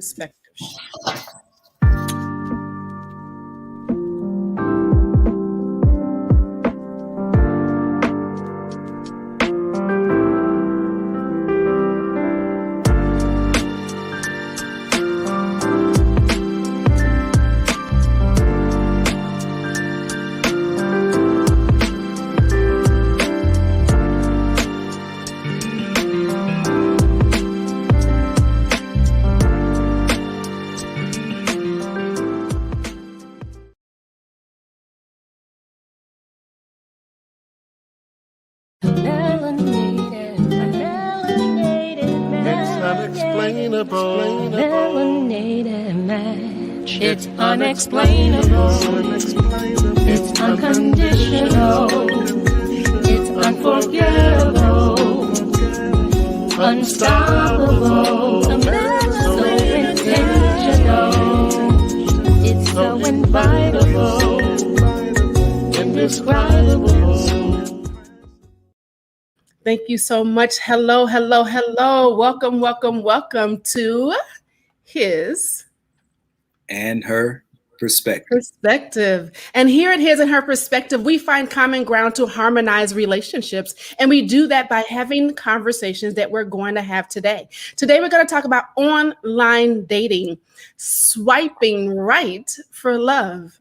perspective. It's unexplainable. It's unconditional. It's unforgettable. Unstoppable. So intentional. It's so invitable. Indescribable. Thank you so much. Hello, hello, hello. Welcome, welcome, welcome to His and Her Perspective. And here at His and Her Perspective, we find common ground to harmonize relationships. And we do that by having conversations that we're going to have today. Today, we're going to talk about online dating, swiping right for love.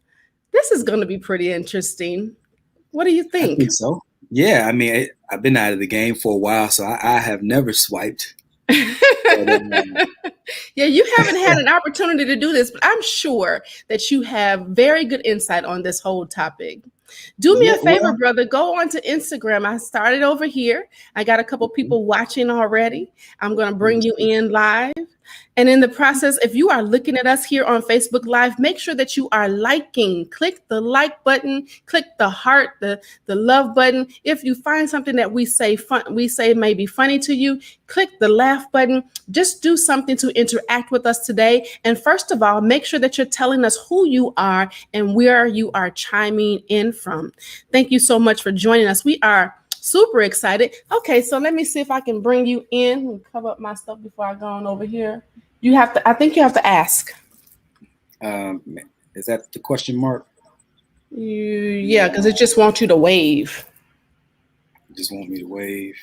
This is going to be pretty interesting. What do you think? I think so. Yeah, I mean, I've been out of the game for a while, so I have never swiped. Yeah, you haven't had an opportunity to do this, but I'm sure that you have very good insight on this whole topic. Do me a favor, brother. Go on to Instagram. I started over here. I got a couple people watching already. I'm going to bring you in live. And in the process, if you are looking at us here on Facebook Live, make sure that you are liking. Click the like button, click the heart, the love button. If you find something that we say may be funny to you, click the laugh button. Just do something to interact with us today. And first of all, make sure that you're telling us who you are and where you are chiming in from. Thank you so much for joining us. We are super excited. Okay, so let me see if I can bring you in and cover up my stuff before I go on over here. I think you have to ask. Is that the question mark? Yeah, because it just wants you to wave. It just want me to wave.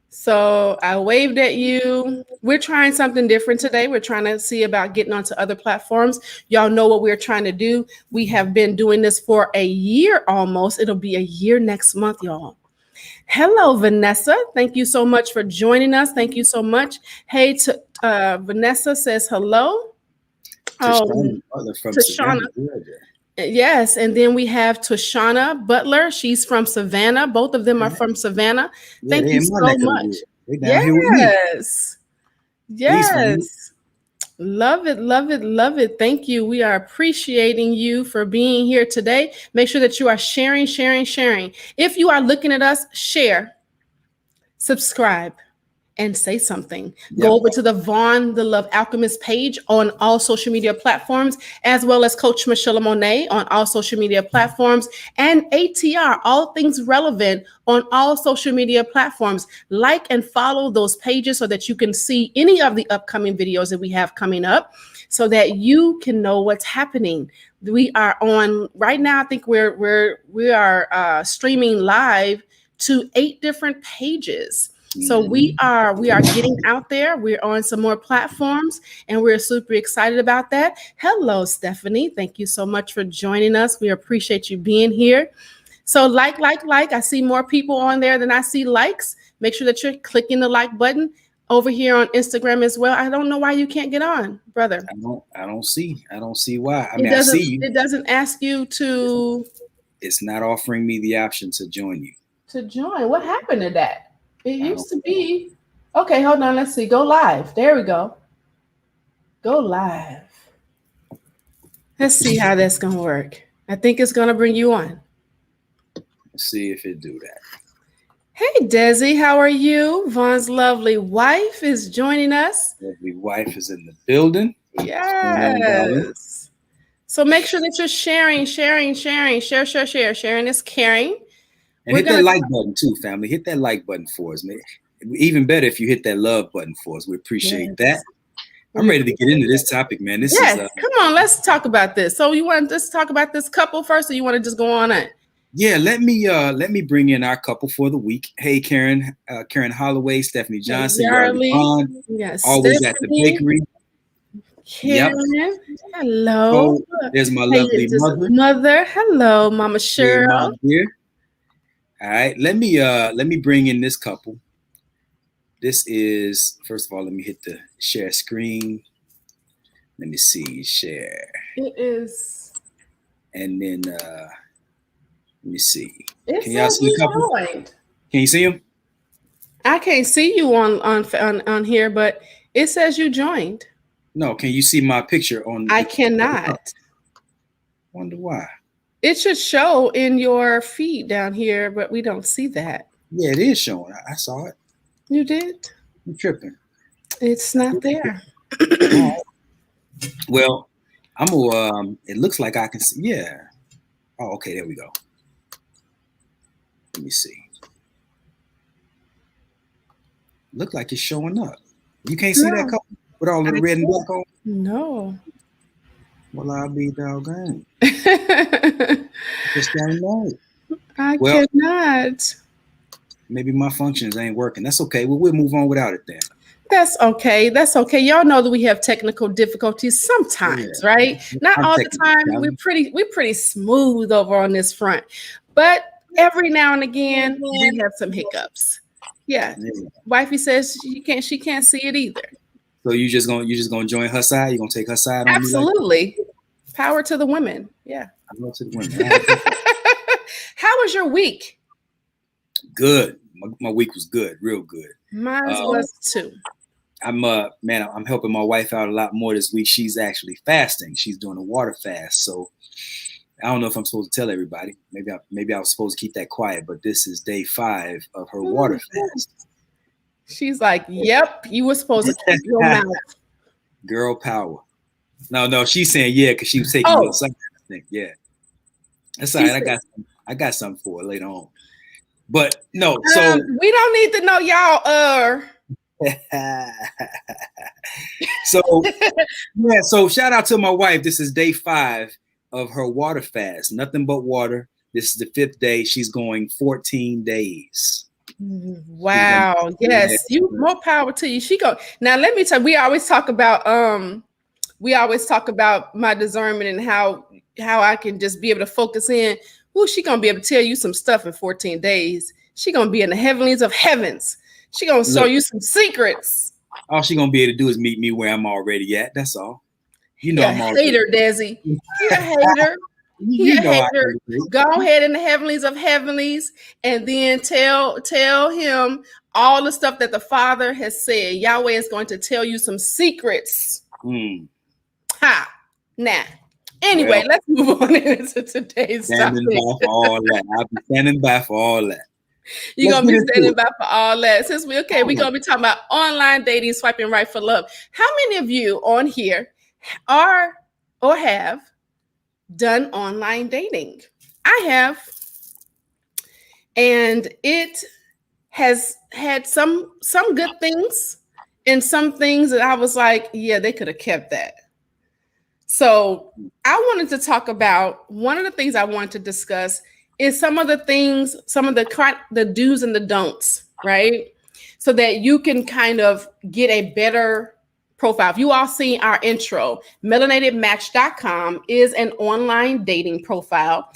So I waved at you. We're trying something different today. We're trying to see about getting onto other platforms. Y'all know what we're trying to do. We have been doing this for a year almost. It'll be a year next month, y'all. Hello, Vanessa. Thank you so much for joining us. Thank you so much. Hey, Vanessa says hello. Tashana. Yes, and then we have Tashana Butler. She's from Savannah. Both of them are from Savannah. Thank you so much. Yes. Yes. Love it, love it, love it. Thank you. We are appreciating you for being here today. Make sure that you are sharing. If you are looking at us, share, subscribe, and say something. Yep. Go over to the Vaun, the Love Alchemist page on all social media platforms, as well as Coach Michelamonè on all social media platforms, and ATR, all things relevant on all social media platforms. Like and follow those pages so that you can see any of the upcoming videos that we have coming up so that you can know what's happening. We are on right now. I think we are streaming live to 8 different pages. So we are getting out there. We're on some more platforms and we're super excited about that. Hello, Stephanie. Thank you so much for joining us. We appreciate you being here. So like. I see more people on there than I see likes. Make sure that you're clicking the like button over here on Instagram as well. I don't know why you can't get on, brother. I don't see why. I see you. It doesn't ask you to. It's not offering me the option to join you. To join? What happened to that? It used to be. Okay, hold on. Let's see. Go live. There we go. Go live. Let's see how that's going to work. I think it's going to bring you on. Let's see if it do that. Hey, Desi, how are you? Vaughn's lovely wife is joining us. Lovely wife is in the building. Yes. So make sure that you're sharing. Share. Sharing is caring. And hit that like button too, family. Hit that like button for us, man. Even better if you hit that love button for us. We appreciate that. I'm ready to get into this topic, man. This yes, is come on, let's talk about this. So you want to just talk about this couple first, or you want to just go on it? Yeah, let me bring in our couple for the week. Hey, Karen Holloway, Stephanie Johnson, Yarly Bond, yes, always Stephanie, at the bakery. Karen, Yep. hello. So there's my lovely mother. Hello, Mama Cheryl. Hey, Mom, dear. All right, let me bring in this couple. This is, first of all, let me hit the share screen. Let me see, share. It is. And then let me see. Can y'all see the couple? Can you see him? I can't see you on here, but it says you joined. No, can you see my picture on? I cannot. Wonder why. It should show in your feed down here, but we don't see that. Yeah, it is showing. I saw it. You did? I'm tripping. It's not there. Well, I'm gonna. It looks like I can see. Yeah. Oh, okay. There we go. Let me see. Look like it's showing up. You can't see that couple with all the red and black on? No. Well, I'll be doggone. Just don't know. I cannot. Maybe my functions ain't working. That's okay. We'll move on without it then. That's okay. That's okay. Y'all know that we have technical difficulties sometimes, right? Not all the time. We're pretty smooth over on this front, but every now and again we have some hiccups. Yeah. Wifey says she can't see it either. So you just gonna join her side? You gonna take her side? Absolutely. Power to the women. Yeah. Power to the women. How was your week? Good. My week was good, real good. Mine was too. I'm helping my wife out a lot more this week. She's actually fasting. She's doing a water fast. So I don't know if I'm supposed to tell everybody. Maybe I was supposed to keep that quiet, but this is day 5 of her water fast. She's like, yep, you were supposed to keep your mouth. Girl power. No, she's saying yeah, because she was taking me outside. I think, yeah. That's all right. I got something for her later on. But no, so we don't need to know y'all So shout out to my wife. This is day 5 of her water fast. Nothing but water. This is the 5th day. She's going 14 days. Wow. Yes. You more power to you. Now let me tell you, we always talk about my discernment and how I can just be able to focus in. Ooh, she gonna be able to tell you some stuff in 14 days. She gonna be in the heavenlies of heavens. She gonna show you some secrets. All she gonna be able to do is meet me where I'm already at. That's all. You know, I'm already. Hater, Desi. You're a hater. You're a hater. Go ahead in the heavenlies of heavenlies, and then tell him all the stuff that the Father has said. Yahweh is going to tell you some secrets. Ha. Now. Anyway, let's move on into today's topic. I'll be standing by for all that. You're going to be standing by for all that. Since we're going to be talking about online dating, swiping right for love. How many of you on here are or have done online dating? I have. And it has had some good things and some things that I was like, yeah, they could have kept that. So I wanted to talk about, one of the things I wanted to discuss is some of the things, some of the do's and the don'ts, right? So that you can kind of get a better profile. If you all seen our intro, melanatedmatch.com is an online dating profile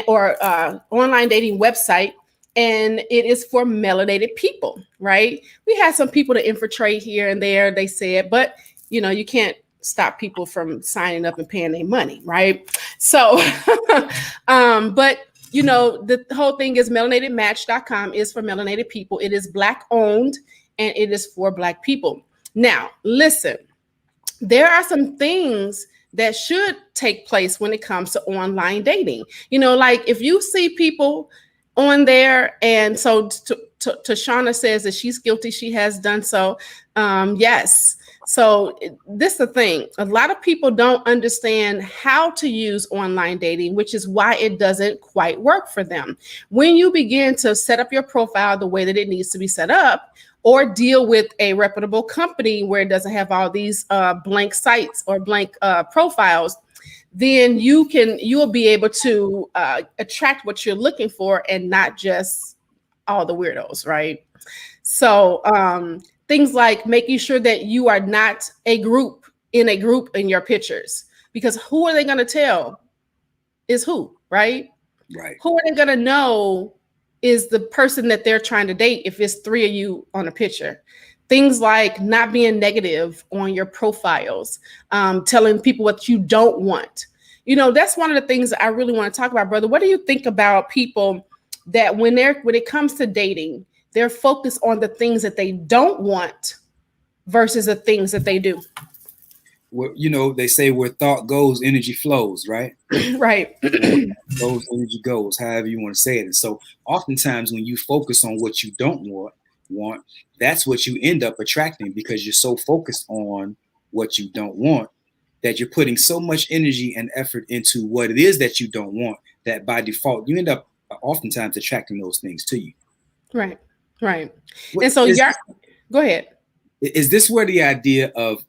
or online dating website. And it is for melanated people, right? We had some people to infiltrate here and there, they said, but you can't stop people from signing up and paying their money, right? So, but the whole thing is melanatedmatch.com is for melanated people. It is Black owned and it is for Black people. Now, listen, there are some things that should take place when it comes to online dating. Like if you see people on there, and so Tashana says that she's guilty, she has done so. Yes. So this is the thing. A lot of people don't understand how to use online dating, which is why it doesn't quite work for them. When you begin to set up your profile the way that it needs to be set up, or deal with a reputable company where it doesn't have all these blank sites or blank profiles, then you'll be able to attract what you're looking for and not just all the weirdos, right? So things like making sure that you are not a group in your pictures, because who are they going to tell is who, right? Right. Who are they going to know is the person that they're trying to date if it's 3 of you on a picture. Things like not being negative on your profiles, telling people what you don't want. You know, that's one of the things that I really want to talk about, brother. What do you think about people that when it comes to dating, they're focused on the things that they don't want versus the things that they do? Well, you know, they say where thought goes, energy flows, right? Right. Goes, energy goes, however you want to say it. And so oftentimes when you focus on what you don't want, that's what you end up attracting, because you're so focused on what you don't want that you're putting so much energy and effort into what it is that you don't want that by default you end up oftentimes attracting those things to you. Right. And so go ahead. Is this where the idea of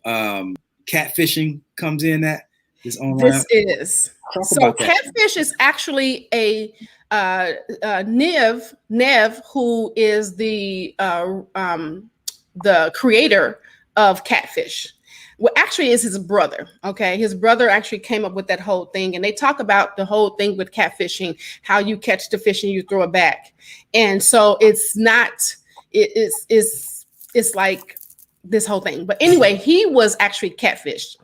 catfishing comes in at this online? This is. So Catfish is actually a Nev, who is the creator of Catfish. Well, actually is his brother. Okay. His brother actually came up with that whole thing. And they talk about the whole thing with catfishing, how you catch the fish and you throw it back. And so it's like this whole thing. But anyway, he was actually catfished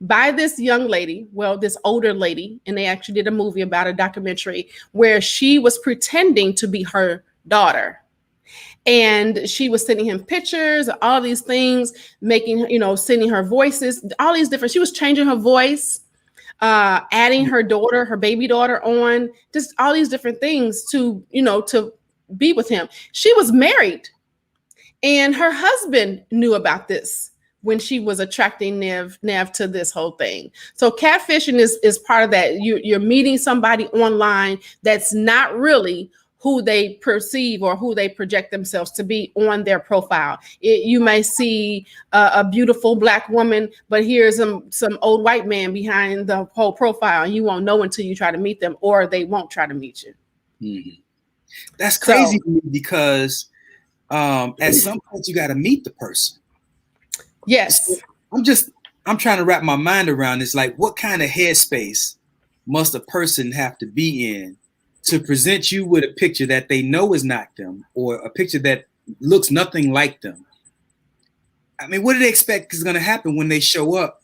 by this young lady, this older lady, and they actually did a movie about a documentary where she was pretending to be her daughter. And she was sending him pictures, all these things, sending her voices, all these different, she was changing her voice, adding her baby daughter on, just all these different things to be with him. She was married and her husband knew about this when she was attracting Nev to this whole thing. So catfishing is part of that. You're meeting somebody online that's not really who they perceive or who they project themselves to be on their profile. You may see a beautiful Black woman, but here's some old white man behind the whole profile, and you won't know until you try to meet them, or they won't try to meet you. Mm-hmm. That's crazy to me, because at some point you got to meet the person. Yes. So I'm trying to wrap my mind around this. Like, what kind of headspace must a person have to be in to present you with a picture that they know is not them, or a picture that looks nothing like them? I mean, what do they expect is going to happen when they show up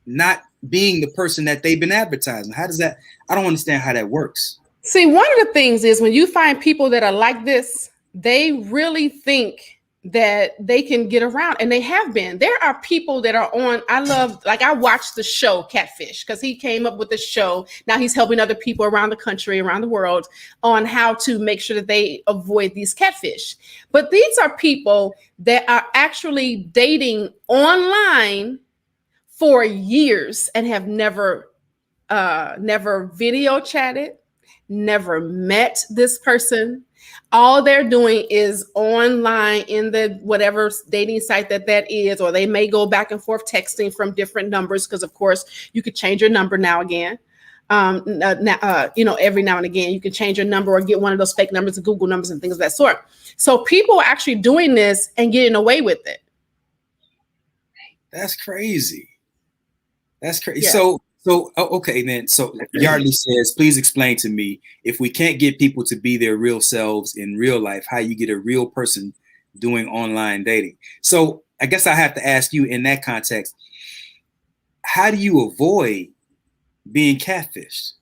not being the person that they've been advertising? How does that? I don't understand how that works. See, one of the things is when you find people that are like this, they really think that they can get around, and they have been. There are people that are on, I watched the show Catfish because he came up with the show. Now he's helping other people around the country, around the world, on how to make sure that they avoid these catfish. But these are people that are actually dating online for years and have never video chatted, never met this person. All they're doing is online in the whatever dating site that is, or they may go back and forth texting from different numbers, because of course you could change your number now again. Every now and again you can change your number or get one of those fake numbers and Google numbers and things of that sort. So people are actually doing this and getting away with it. That's crazy. That's crazy. Yeah. So, okay, then. So Yardley says, please explain to me, if we can't get people to be their real selves in real life, how you get a real person doing online dating. So I guess I have to ask you in that context, how do you avoid being catfished?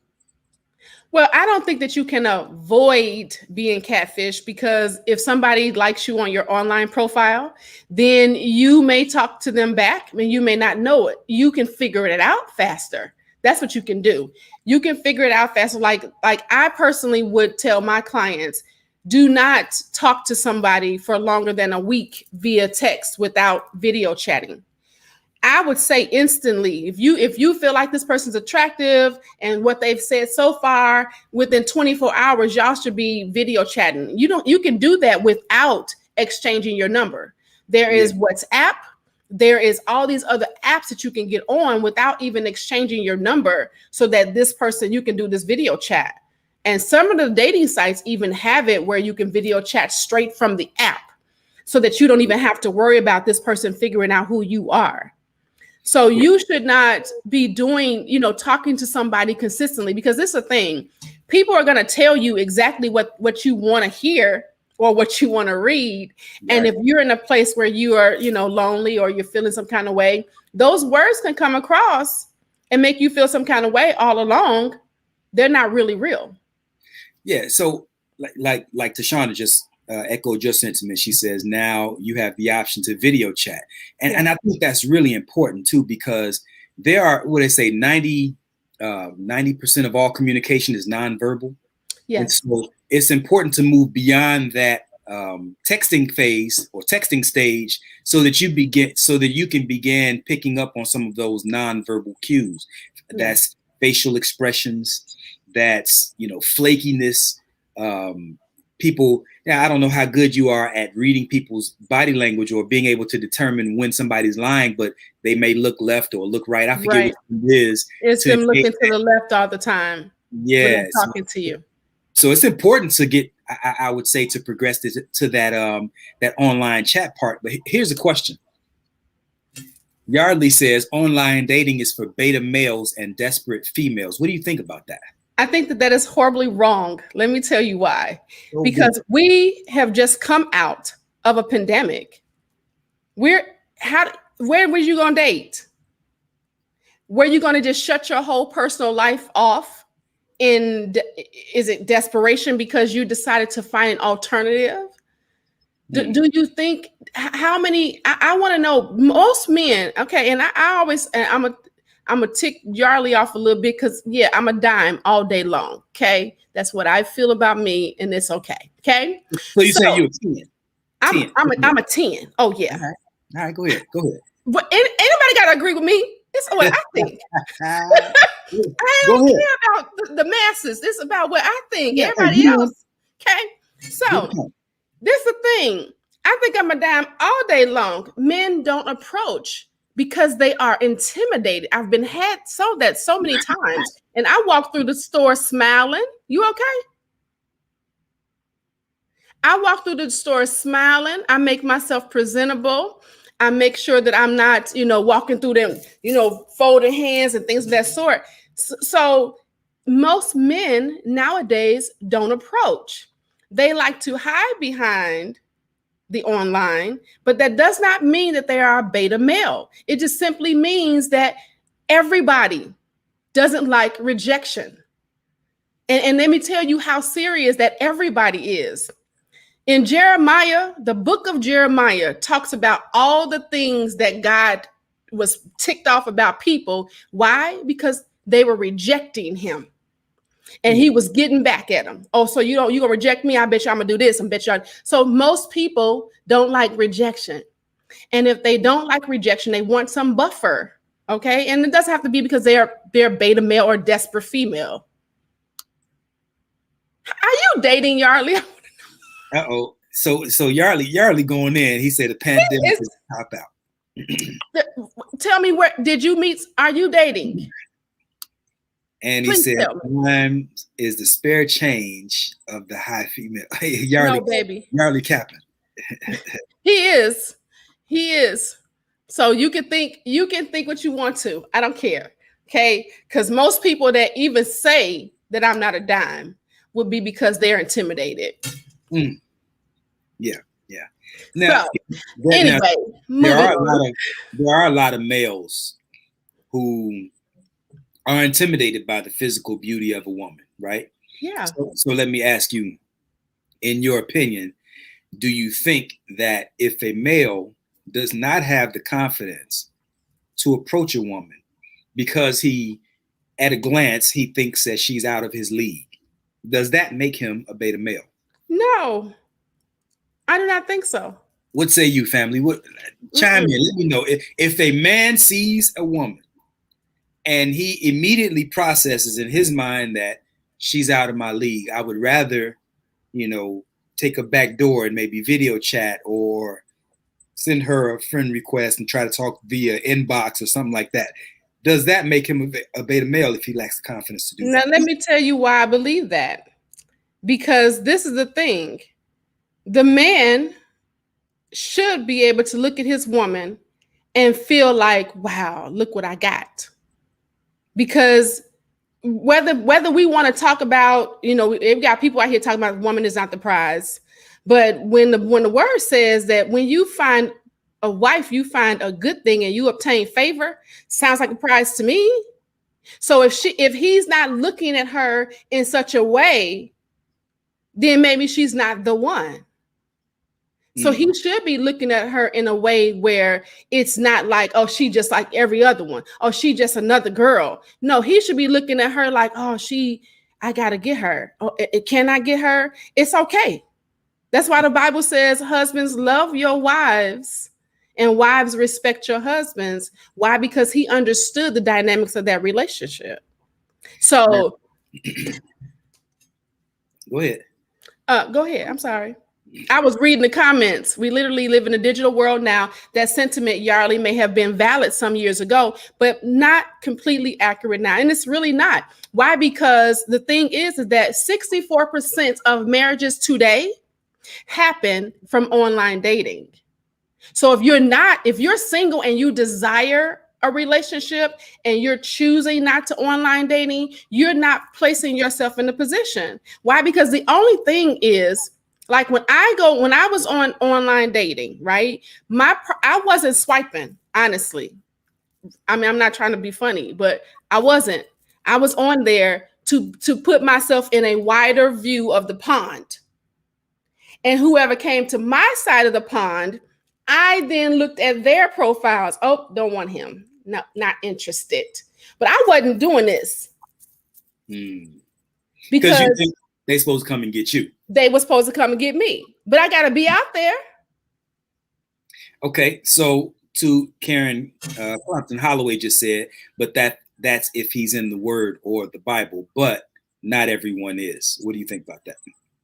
Well, I don't think that you can avoid being catfished, because if somebody likes you on your online profile, then you may talk to them back and you may not know it. You can figure it out faster. That's what you can do. You can figure it out faster. Like I personally would tell my clients, do not talk to somebody for longer than a week via text without video chatting. I would say instantly, if you feel like this person's attractive and what they've said so far, within 24 hours, y'all should be video chatting. You can do that without exchanging your number. There is WhatsApp. There is all these other apps that you can get on without even exchanging your number, so that this person, you can do this video chat. And some of the dating sites even have it where you can video chat straight from the app, so that you don't even have to worry about this person figuring out who you are. So you should not be doing, talking to somebody consistently, because this is a thing. People are going to tell you exactly what you want to hear or what you want to read. Right. And if you're in a place where you are, lonely, or you're feeling some kind of way, those words can come across and make you feel some kind of way all along. They're not really real. Yeah. So like Tashana just echoed your sentiment. She says, now you have the option to video chat. And I think that's really important too, because there are, what they say, 90% of all communication is nonverbal. Yes. And so it's important to move beyond that texting phase or texting stage, so that you can begin picking up on some of those nonverbal cues. Mm-hmm. That's facial expressions, that's, flakiness. People, I don't know how good you are at reading people's body language or being able to determine when somebody's lying, but they may look left or look right. I forget what it is. It's them looking to the left all the time. Yeah, talking to you. So it's important to get, I would say, to progress to that online chat part. But here's a question. Yardley says online dating is for beta males and desperate females. What do you think about that? I think that is horribly wrong. Let me tell you why. Because we have just come out of a pandemic. Where were you going to date? Were you going to just shut your whole personal life off? Is it desperation because you decided to find an alternative? Do you think how many? I want to know. Most men, okay, and I'm a tick Yardley off a little bit, because I'm a dime all day long. Okay, that's what I feel about me, and it's okay. Okay. So you say you're a 10? I'm a 10. Oh yeah. All right. Go ahead. But anybody got to agree with me? It's what I think. I don't care about the masses. It's about what I think. Everybody else. Okay. So this is the thing. I think I'm a dime all day long. Men don't approach because they are intimidated. I've been sold that so many times. And I walk through the store smiling. You okay? I walk through the store smiling. I make myself presentable. I make sure that I'm not, walking through them, folded hands and things of that sort. So most men nowadays don't approach. They like to hide behind the online, but that does not mean that they are a beta male. It just simply means that everybody doesn't like rejection. And let me tell you how serious that everybody is. In Jeremiah, the book of Jeremiah talks about all the things that God was ticked off about people. Why? Because they were rejecting him. And he was getting back at them. Oh, so you gonna reject me? I bet you I'm gonna do this. I bet you. So most people don't like rejection. And if they don't like rejection, they want some buffer. Okay. And it doesn't have to be because they're beta male or desperate female. Are you dating, Yardley? Uh-oh. So Yardley going in. He said the pandemic is a cop out. Tell me, where did you meet? Are you dating? And he said time is the spare change of the high female. Yardley, no, baby. Yardley capping. He is. So you can think what you want to. I don't care. Okay. Because most people that even say that I'm not a dime would be because they're intimidated. Mm. Yeah. Now, anyway, there are a lot of males who are intimidated by the physical beauty of a woman, right? Yeah. So let me ask you, in your opinion, do you think that if a male does not have the confidence to approach a woman because at a glance, he thinks that she's out of his league, does that make him a beta male? No, I do not think so. What say you, family? Chime in. Let me know. If a man sees a woman and he immediately processes in his mind that she's out of my league, I would rather, take a back door and maybe video chat or send her a friend request and try to talk via inbox or something like that. Does that make him a beta male if he lacks the confidence to do that? Now, let me tell you why I believe that. Because this is the thing. The man should be able to look at his woman and feel like, wow, look what I got. Because whether we want to talk about, we've got people out here talking about woman is not the prize. But when the word says that when you find a wife, you find a good thing and you obtain favor, sounds like a prize to me. So if he's not looking at her in such a way, then maybe she's not the one. So he should be looking at her in a way where it's not like, oh, she just like every other one. Oh, she just another girl. No, he should be looking at her like, oh, I got to get her. Oh, can I get her? It's okay. That's why the Bible says, husbands, love your wives and wives respect your husbands. Why? Because he understood the dynamics of that relationship. So go ahead. Go ahead. I'm sorry. I was reading the comments. We literally live in a digital world now. That sentiment, Yarley, may have been valid some years ago, but not completely accurate now. And it's really not. Why? Because the thing is that 64% of marriages today happen from online dating. So if you're single and you desire a relationship and you're choosing not to online dating, you're not placing yourself in a position. Why? Because the only thing is, like when I was on online dating, right? I wasn't swiping, honestly. I mean, I'm not trying to be funny, but I wasn't. I was on there to put myself in a wider view of the pond. And whoever came to my side of the pond, I then looked at their profiles. Oh, don't want him. No, not interested. But I wasn't doing this. Because you think they're supposed to come and get you. They were supposed to come and get me. But I got to be out there. Okay, so to Karen Compton Holloway just said, but that's if he's in the Word or the Bible, but not everyone is. What do you think about that?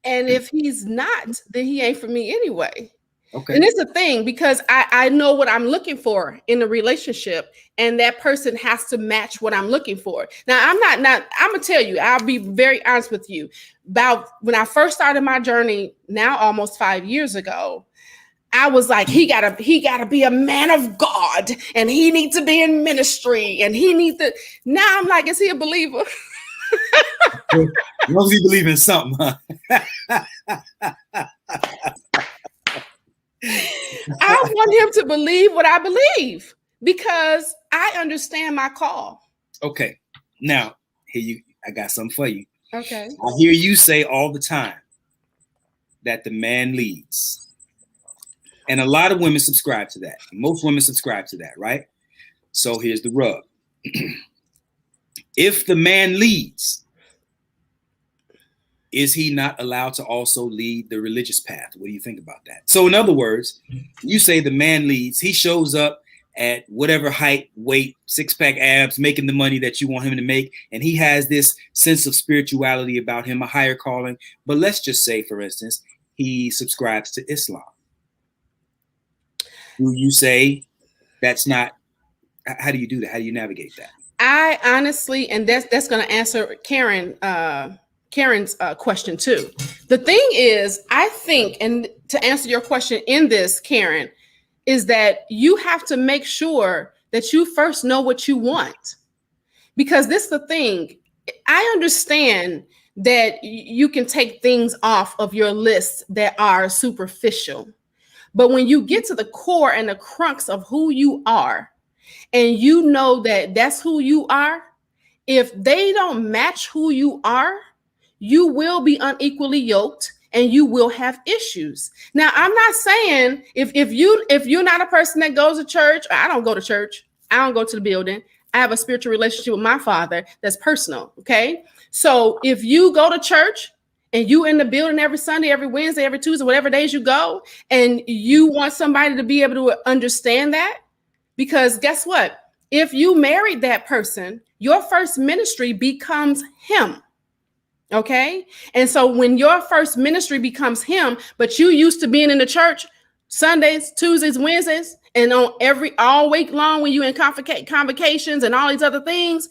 And if he's not, then he ain't for me anyway. Okay. And it's a thing because I know what I'm looking for in a relationship, and that person has to match what I'm looking for. Now, I'm gonna tell you, I'll be very honest with you. About when I first started my journey, now almost 5 years ago, I was like, he gotta be a man of God, and he needs to be in ministry, and he needs to. Now I'm like, is he a believer? As long as he believes in something, huh? I want him to believe what I believe because I understand my call. Okay. Now, I got something for you. Okay. I hear you say all the time that the man leads. And a lot of women subscribe to that. Most women subscribe to that, right? So here's the rub. If the man leads, is he not allowed to also lead the religious path? What do you think about that? So in other words, you say the man leads, he shows up at whatever height, weight, six-pack abs, making the money that you want him to make, and he has this sense of spirituality about him, a higher calling. But let's just say, for instance, he subscribes to Islam. Do you say that's not, how do you do that? How do you navigate that? I honestly, and that's going to answer Karen's question too. The thing is, I think, and to answer your question in this, Karen, is that you have to make sure that you first know what you want. Because this is the thing. I understand that you can take things off of your list that are superficial. But when you get to the core and the crux of who you are, and you know that that's who you are, if they don't match who you are, you will be unequally yoked and you will have issues. Now, I'm not saying if you're not a person that goes to church, I don't go to church. I don't go to the building. I have a spiritual relationship with my father that's personal. Okay. So if you go to church and you in the building every Sunday, every Wednesday, every Tuesday, whatever days you go, and you want somebody to be able to understand that, because guess what? If you married that person, your first ministry becomes him. Okay. And so when your first ministry becomes him, but you used to being in the church Sundays, Tuesdays, Wednesdays, and on all week long when you in convocations and all these other things,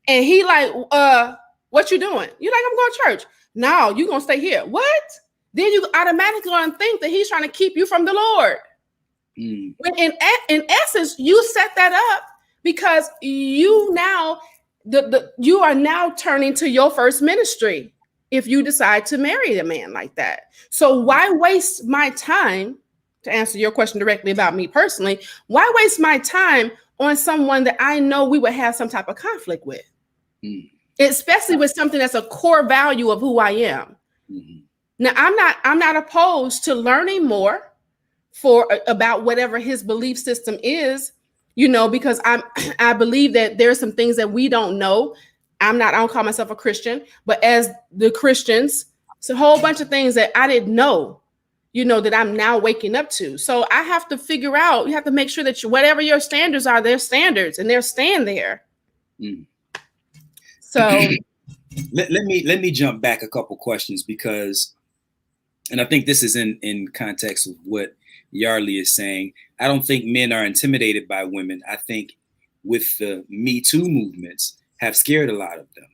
and he like, what you doing? You like, I'm going to church. No, you gonna stay here. What? Then you automatically gonna think that he's trying to keep you from the Lord. When in essence, you set that up because you now you are now turning to your first ministry if you decide to marry a man like that. So why waste my time, to answer your question directly about me personally, why waste my time on someone that I know we would have some type of conflict with? Especially with something that's a core value of who I am. Now, I'm not opposed to learning more about whatever his belief system is, because I believe that there are some things that we don't know. I don't call myself a Christian, but as the Christians, it's a whole bunch of things that I didn't know, that I'm now waking up to. So I have to figure out, you have to make sure that whatever your standards are, they're standards and they're staying there. So let me jump back a couple questions because, and I think this is in context of what Yarly is saying. I don't think men are intimidated by women. I think with the Me Too movements have scared a lot of them.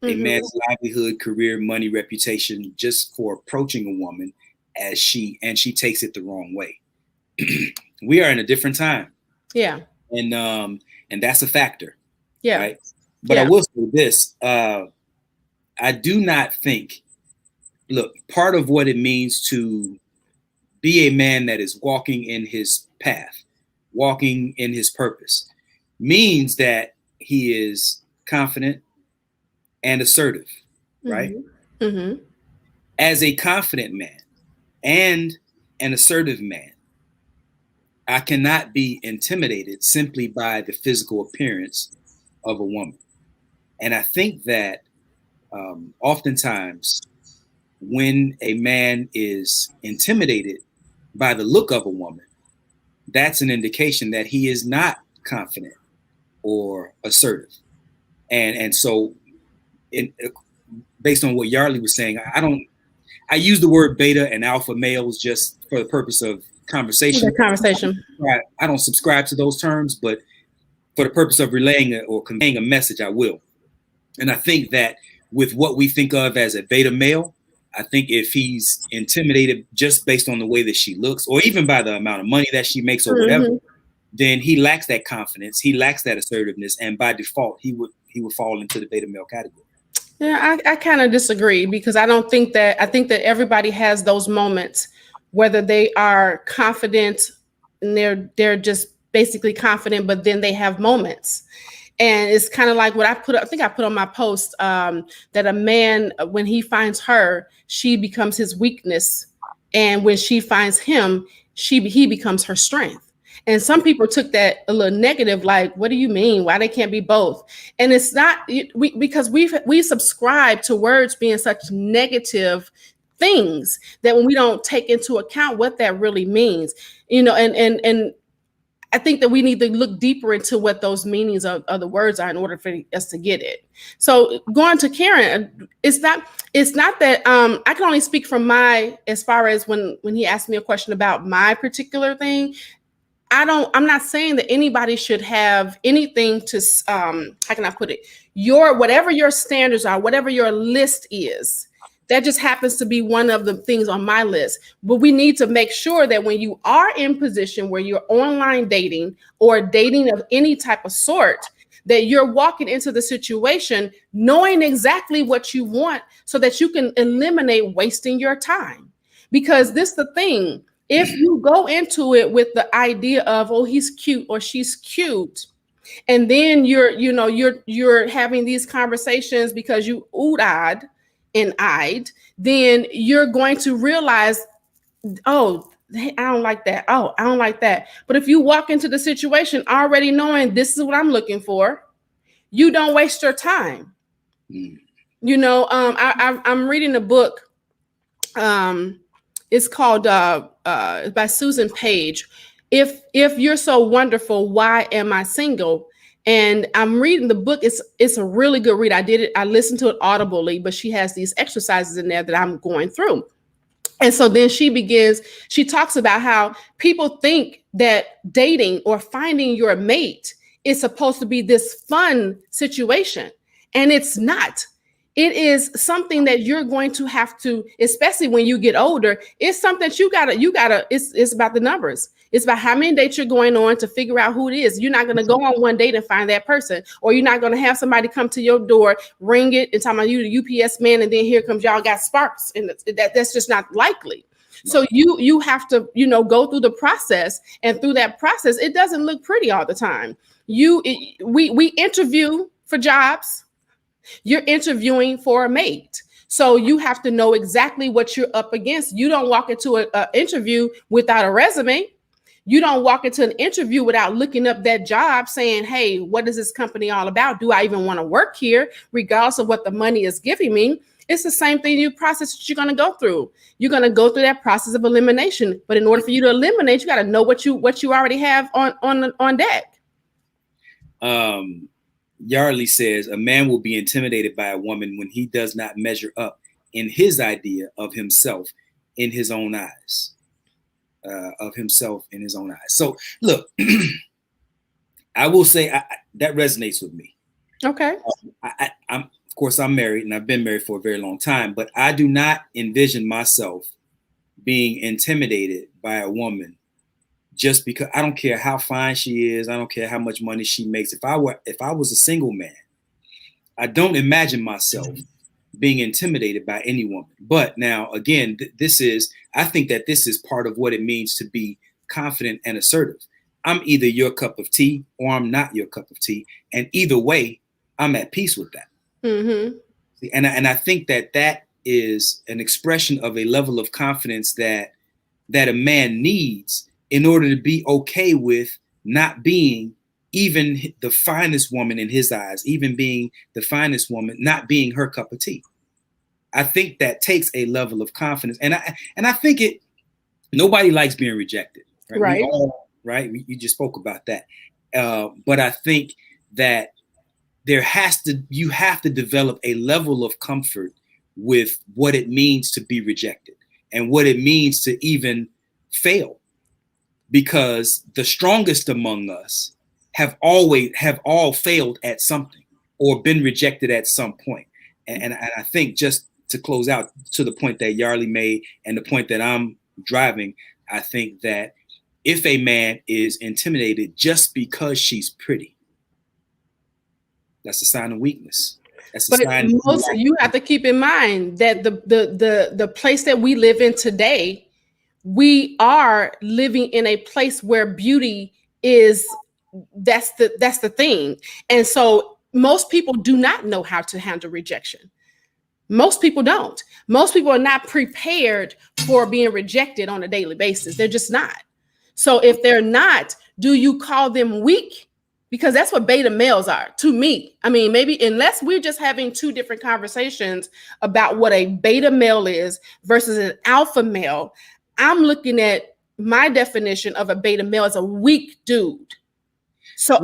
A man's livelihood, career, money, reputation, just for approaching a woman and she takes it the wrong way. We are in a different time. Yeah. And that's a factor. Yeah. Right. But I will say this, I do not think, look, part of what it means to be a man that is walking in his path, walking in his purpose, means that he is confident and assertive, right? As a confident man and an assertive man, I cannot be intimidated simply by the physical appearance of a woman. And I think that oftentimes when a man is intimidated by the look of a woman, that's an indication that he is not confident or assertive. And so based on what Yarly was saying, I use the word beta and alpha males just for the purpose of conversation. I don't subscribe to those terms, but for the purpose of relaying or conveying a message, I will. And I think that with what we think of as a beta male, I think if he's intimidated just based on the way that she looks, or even by the amount of money that she makes or whatever, then he lacks that confidence, he lacks that assertiveness, and by default, he would fall into the beta male category. Yeah, I kind of disagree because I think that everybody has those moments, whether they are confident and they're just basically confident, but then they have moments. And it's kind of like what I think I put on my post, that a man, when he finds her, she becomes his weakness. And when she finds him, he becomes her strength. And some people took that a little negative, like, what do you mean? Why they can't be both? And it's not because we subscribe to words being such negative things that when we don't take into account what that really means, and I think that we need to look deeper into what those meanings of the words are in order for us to get it. So going to Karen, it's not that I can only speak from as far as when he asked me a question about my particular thing. I'm not saying that anybody should have anything to, how can I put it? Whatever your standards are, whatever your list is, that just happens to be one of the things on my list. But we need to make sure that when you are in position where you're online dating or dating of any type of sort, that you're walking into the situation knowing exactly what you want so that you can eliminate wasting your time. Because this is the thing. If you go into it with the idea of, oh, he's cute or she's cute, and then you're having these conversations because you oohed and eyed, then you're going to realize, oh, I don't like that. Oh, I don't like that. But if you walk into the situation already knowing this is what I'm looking for, you don't waste your time. I'm reading a book. It's called by Susan Page. If you're so wonderful, why am I single? And I'm reading the book. It's a really good read. I listened to it audibly, but she has these exercises in there that I'm going through. And so then she talks about how people think that dating or finding your mate is supposed to be this fun situation. And it's not. It is something that you're going to have to, especially when you get older, it's something that it's about the numbers. It's about how many dates you're going on to figure out who it is. You're not going to go on one date and find that person, or you're not going to have somebody come to your door, ring it, and tell you the UPS man, and then here comes y'all got sparks, and that's just not likely. So you have to, go through the process, and through that process, it doesn't look pretty all the time. We interview for jobs. You're interviewing for a mate. So you have to know exactly what you're up against. You don't walk into an interview without a resume. You don't walk into an interview without looking up that job, saying, hey, what is this company all about? Do I even want to work here, regardless of what the money is giving me? It's the same thing you process that you're going to go through. You're going to go through that process of elimination. But in order for you to eliminate, you got to know what you already have on deck. Yarley says a man will be intimidated by a woman when he does not measure up in his idea of himself in his own eyes. So look, I will say that resonates with me. Okay. I'm of course I'm married, and I've been married for a very long time, but I do not envision myself being intimidated by a woman just because. I don't care how fine she is. I don't care how much money she makes. If I was a single man, I don't imagine myself being intimidated by any woman. But now, again, I think that this is part of what it means to be confident and assertive. I'm either your cup of tea or I'm not your cup of tea. And either way, I'm at peace with that. Mm-hmm. And I think that is an expression of a level of confidence that a man needs in order to be okay with not being even the finest woman in his eyes, even being the finest woman, not being her cup of tea. I think that takes a level of confidence. And I think nobody likes being rejected. Right. Right. You just spoke about that. But I think that you have to develop a level of comfort with what it means to be rejected and what it means to even fail, because the strongest among us have all failed at something or been rejected at some point. And I think, just to close out to the point that Yarley made and the point that I'm driving, I think that if a man is intimidated just because she's pretty, that's a sign of weakness. That's a sign. You have to keep in mind that the place that we live in today, we are living in a place where beauty is that's the thing. And so most people do not know how to handle rejection. Most people don't. Most people are not prepared for being rejected on a daily basis. They're just not. So if they're not, do you call them weak? Because that's what beta males are to me. I mean, maybe unless we're just having two different conversations about what a beta male is versus an alpha male, I'm looking at my definition of a beta male as a weak dude. So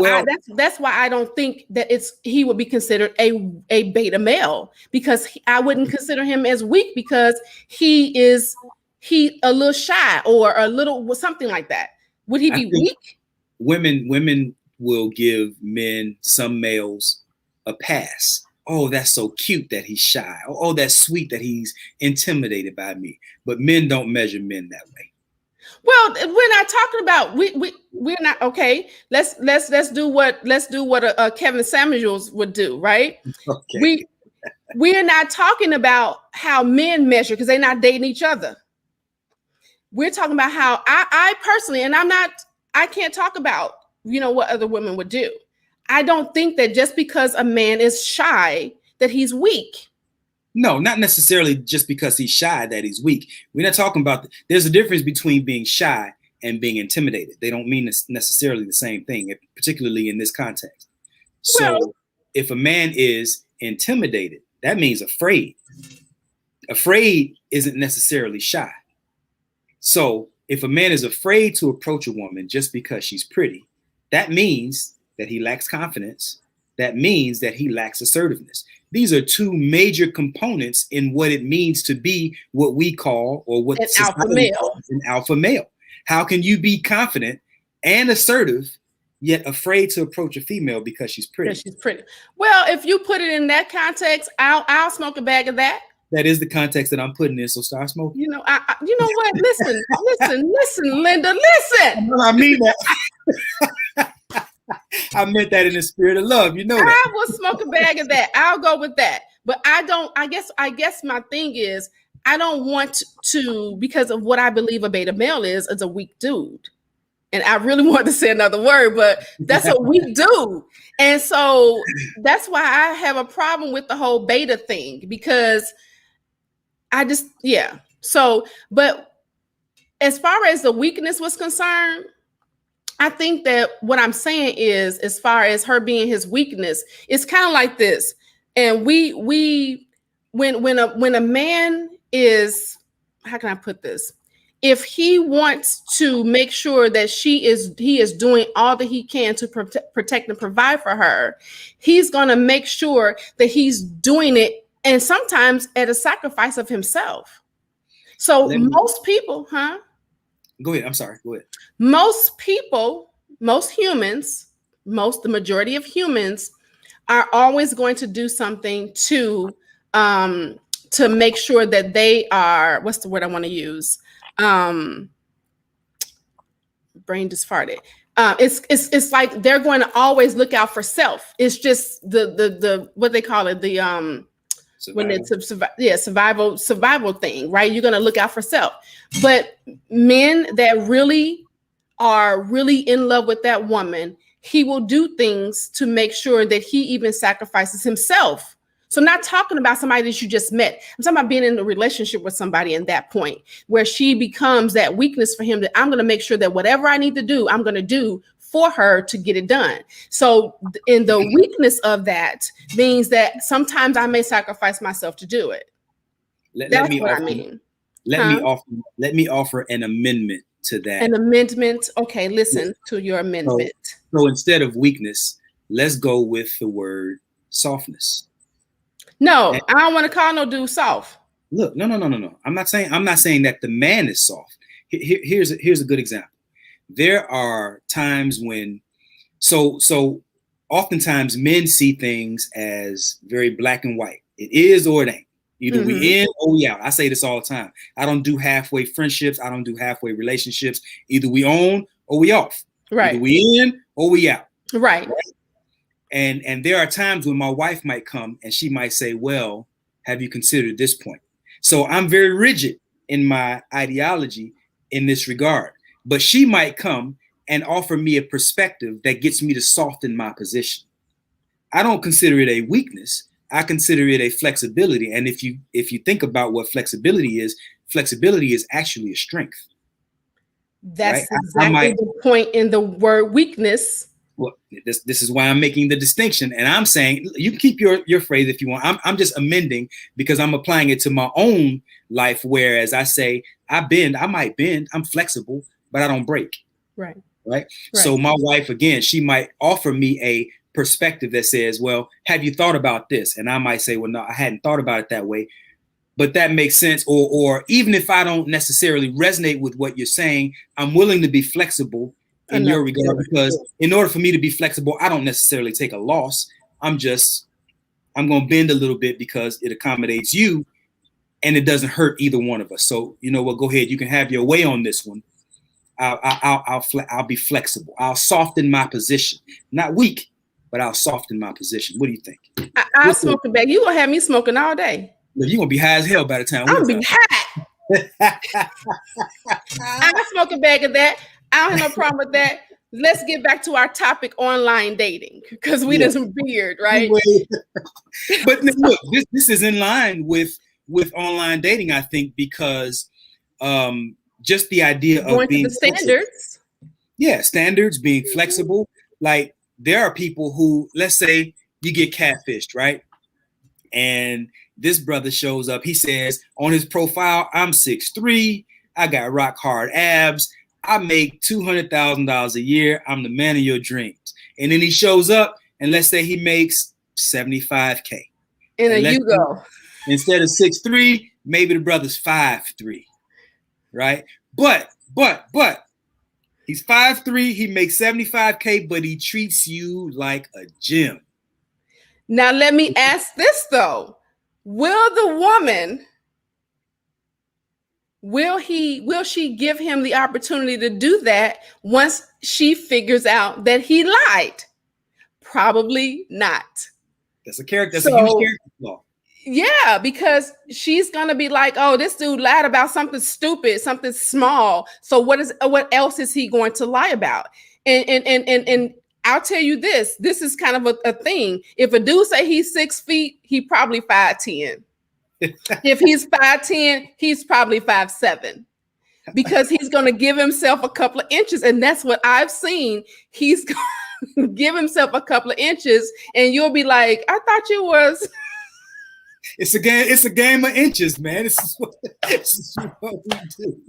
that's why I don't think that he would be considered a beta male, because I wouldn't consider him as weak because he a little shy or a little something like that. Would he be weak? Women will give some males a pass. Oh, that's so cute that he's shy. Oh, that's sweet that he's intimidated by me. But men don't measure men that way. Well, we're not talking about we're not okay. Let's do what Kevin Samuels would do, right? Okay. We're not talking about how men measure because they're not dating each other. We're talking about how I personally, and I can't talk about what other women would do. I don't think that just because a man is shy that he's weak. No, not necessarily just because he's shy that he's weak. We're not talking about, there's a difference between being shy and being intimidated. They don't mean necessarily the same thing, particularly in this context. So if a man is intimidated, that means afraid. Afraid isn't necessarily shy. So if a man is afraid to approach a woman just because she's pretty, that means that he lacks confidence, that means that he lacks assertiveness. These are two major components in what it means to be what we call, or what an alpha male. An alpha male. How can you be confident and assertive, yet afraid to approach a female because she's pretty? Because she's pretty. Well, if you put it in that context, I'll smoke a bag of that. That is the context that I'm putting in. So start smoking. You know, you know what? Listen, Linda, listen. Well, I mean that. I meant that in the spirit of love. You know that. I will smoke a bag of that. I'll go with that. But I guess my thing is, I don't want to, because of what I believe a beta male is a weak dude. And I really want to say another word, but that's a weak dude. And so that's why I have a problem with the whole beta thing, because So, but as far as the weakness was concerned, I think that what I'm saying is, as far as her being his weakness, it's kind of like this. And when a man is, how can I put this? If he wants to make sure that he is doing all that he can to protect and provide for her, he's going to make sure that he's doing it, and sometimes at a sacrifice of himself. So most people, Go ahead. I'm sorry. Go ahead. Most people, most humans, the majority of humans are always going to do something to make sure that they are, what's the word I want to use? Brain just farted. It's like they're going to always look out for self. It's just the what they call it, the when it's survival thing, right? You're going to look out for self. But men that really are really in love with that woman, he will do things to make sure that he even sacrifices himself. So I'm not talking about somebody that you just met. I'm talking about being in a relationship with somebody in that point where she becomes that weakness for him, that I'm going to make sure that whatever I need to do, I'm going to do for her to get it done. So in the weakness of that means that sometimes I may sacrifice myself to do it. That's what I mean. Let me offer an amendment to that. An amendment. Okay, listen to your amendment. So instead of weakness, let's go with the word softness. No, I don't want to call no dude soft. Look, no. I'm not saying that the man is soft. Here's a good example. There are times when, so oftentimes men see things as very black and white. It is or it ain't. Either we in or we out. I say this all the time. I don't do halfway friendships. I don't do halfway relationships. Either we on or we off. Right. Either we in or we out. Right. And there are times when my wife might come and she might say, well, have you considered this point? So I'm very rigid in my ideology in this regard. But she might come and offer me a perspective that gets me to soften my position. I don't consider it a weakness. I consider it a flexibility. And if you think about what flexibility is actually a strength. That's right? Exactly the point in the word weakness. Well, this is why I'm making the distinction. And I'm saying, you can keep your phrase if you want. I'm just amending because I'm applying it to my own life. Whereas I say, I might bend, I'm flexible, but I don't break. Right. So my wife, again, she might offer me a perspective that says, well, have you thought about this? And I might say, well, no, I hadn't thought about it that way, but that makes sense. Or even if I don't necessarily resonate with what you're saying, I'm willing to be flexible in your regard, because in order for me to be flexible, I don't necessarily take a loss. I'm going to bend a little bit because it accommodates you and it doesn't hurt either one of us. So, you know what, go ahead. You can have your way on this one. I'll be flexible. I'll soften my position. Not weak, but I'll soften my position. What do you think? I'll smoke a bag. You're going to have me smoking all day. You're going to be high as hell by the time. I'm going to be hot. I'll smoke a bag of that. I don't have no problem with that. Let's get back to our topic, online dating, because we did some beard, right? But look, this is in line with online dating, I think, because just the idea of going being to the standards. Standards, being flexible. Like there are people who, let's say you get catfished, right? And this brother shows up. He says on his profile, I'm 6'3", I got rock hard abs, I make $200,000 a year, I'm the man of your dreams. And then he shows up, and let's say he makes 75K. And then you go. Instead of 6'3", maybe the brother's 5'3", right? But he's 5'3", he makes 75K, but he treats you like a gem. Now let me ask this though. Will she give him the opportunity to do that once she figures out that he lied? Probably not. That's a character, that's a huge character flaw. Yeah, because she's gonna be like, oh, this dude lied about something stupid, something small. So what else is he going to lie about? And I'll tell you this is kind of a thing. If a dude say he's 6 feet, he probably 5'10". If he's 5'10", he's probably 5'7", because he's going to give himself a couple of inches. And that's what I've seen. He's going to give himself a couple of inches, and you'll be like, I thought you was. It's a game of inches, man. This is what we do.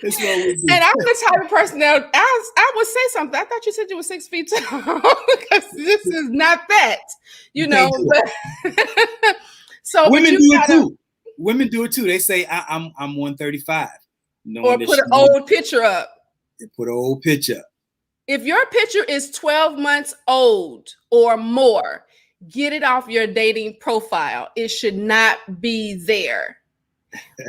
That's what we do. And I'm the type of person that I would say something. I thought you said you were 6 feet tall, because this is not that, know. But, so women do it too. Women do it too. They say I'm 135. Or put an old picture up. They put an old picture up. If your picture is 12 months old or more, get it off your dating profile. It should not be there.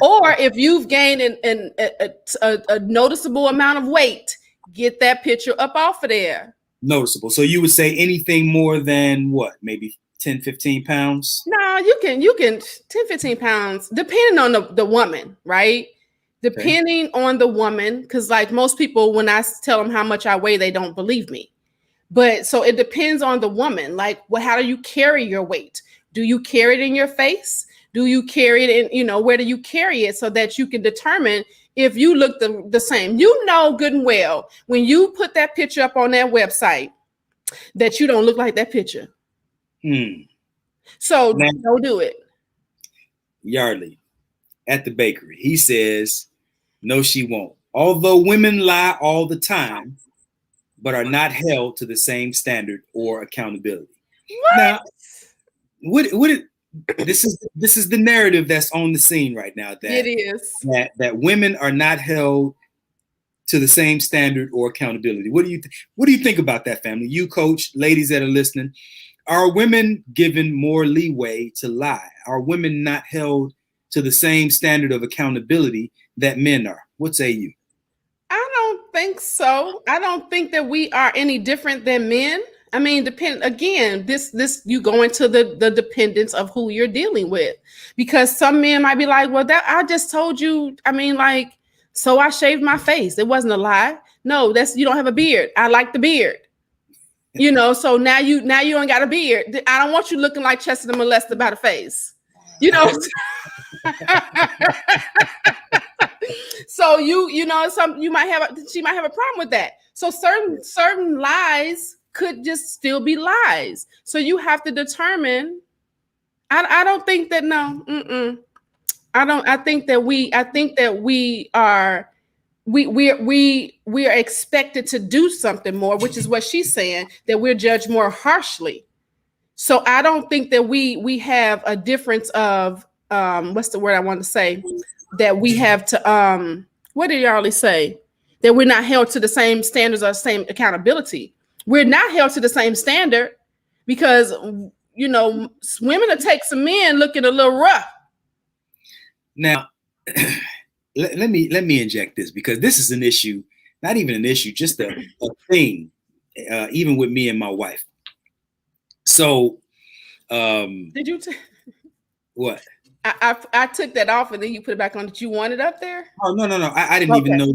Or if you've gained a noticeable amount of weight, get that picture up off of there. Noticeable. So you would say anything more than what? Maybe 10, 15 pounds? No, you can 10, 15 pounds, depending on the woman, right? Depending on the woman, because like most people, when I tell them how much I weigh, they don't believe me. But so it depends on the woman. Like, how do you carry your weight? Do you carry it in your face? Do you carry it in, where do you carry it, so that you can determine if you look the same? You know good and well, when you put that picture up on that website, that you don't look like that picture. So now, don't do it. Yardley at the bakery, he says, no, she won't. Although women lie all the time, but are not held to the same standard or accountability. What? Now, this is the narrative that's on the scene right now. That it is that women are not held to the same standard or accountability. What do you think about that, family? You, coach, ladies that are listening, are women given more leeway to lie? Are women not held to the same standard of accountability that men are? What say you? I don't think so. I don't think that we are any different than men. I mean, this you go into the dependence of who you're dealing with, because some men might be like, well, that I just told you. I mean, like, so I shaved my face. It wasn't a lie. No, you don't have a beard. I like the beard. So now you don't got a beard. I don't want you looking like Chester the Molester about a face. So she might have a problem with that. So certain lies could just still be lies. So you have to determine. I don't think that I think that we are expected to do something more, which is what she's saying, that we're judged more harshly. So I don't think that we have a difference of what's the word I want to say, that we have to what did Yarley say? That we're not held to the same standards or same accountability. We're not held to the same standard, because women will take some men looking a little rough. Now, let me inject this, because this is an issue, not even an issue, just a thing, even with me and my wife. So, did you? What? I took that off, and then you put it back on. Did you want it up there? Oh no! I didn't even know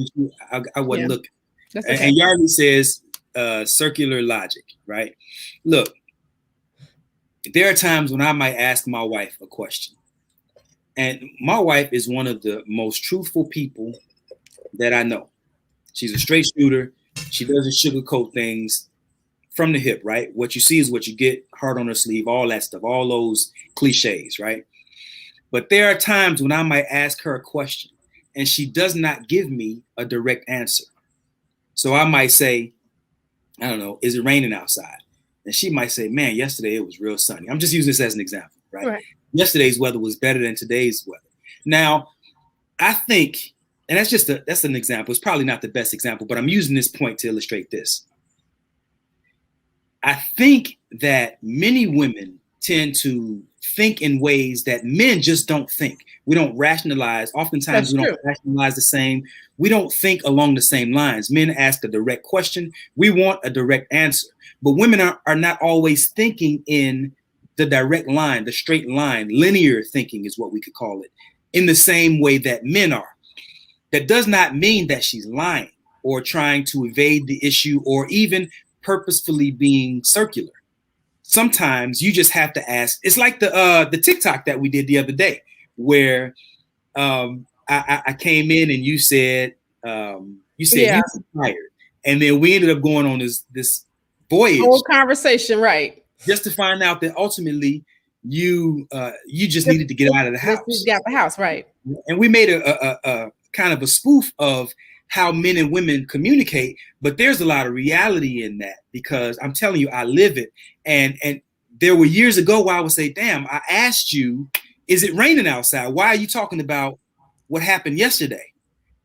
that I wasn't looking. That's okay. And Yardley says circular logic, right? Look, there are times when I might ask my wife a question, and my wife is one of the most truthful people that I know. She's a straight shooter. She doesn't sugarcoat things from the hip, right? What you see is what you get, heart on her sleeve, all that stuff, all those cliches, right? But there are times when I might ask her a question and she does not give me a direct answer. So I might say, I don't know, is it raining outside? And she might say, man, yesterday it was real sunny. I'm just using this as an example, right? Yesterday's weather was better than today's weather. Now, I think, and that's an example. It's probably not the best example, but I'm using this point to illustrate this. I think that many women tend to think in ways that men just don't think. We don't rationalize. Oftentimes, we don't rationalize the same. We don't think along the same lines. Men ask a direct question. We want a direct answer. But women are not always thinking in the direct line, the straight line. Linear thinking is what we could call it, in the same way that men are. That does not mean that she's lying or trying to evade the issue or even purposefully being circular. Sometimes you just have to ask. It's like the TikTok that we did the other day, where I came in and you said you were tired, and then we ended up going on this voyage, whole conversation, right? Just to find out that ultimately you just needed to get out of the house. You got the house, right? And we made a kind of a spoof of how men and women communicate, but there's a lot of reality in that, because I'm telling you, I live it. And there were years ago where I would say, damn, I asked you, is it raining outside? Why are you talking about what happened yesterday?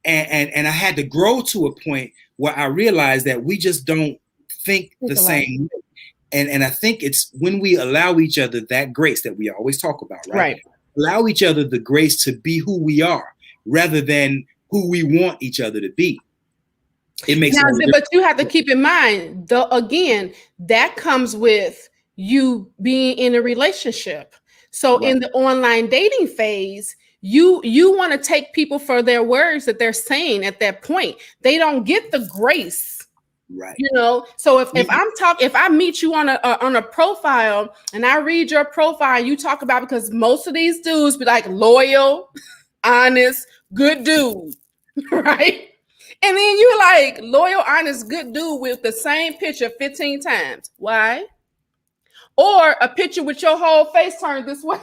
And I had to grow to a point where I realized that we just don't think the same way. And I think it's when we allow each other that grace that we always talk about, right? Allow each other the grace to be who we are rather than who we want each other to be. It makes but you have to keep in mind, though, again, that comes with you being in a relationship. So in the online dating phase, you want to take people for their words that they're saying at that point. They don't get the grace. Right. You know, so if I meet you on a profile and I read your profile and you talk about, because most of these dudes be like loyal, honest, good dude, right? And then you like loyal, honest, good dude with the same picture 15 times. Why? Or a picture with your whole face turned this way.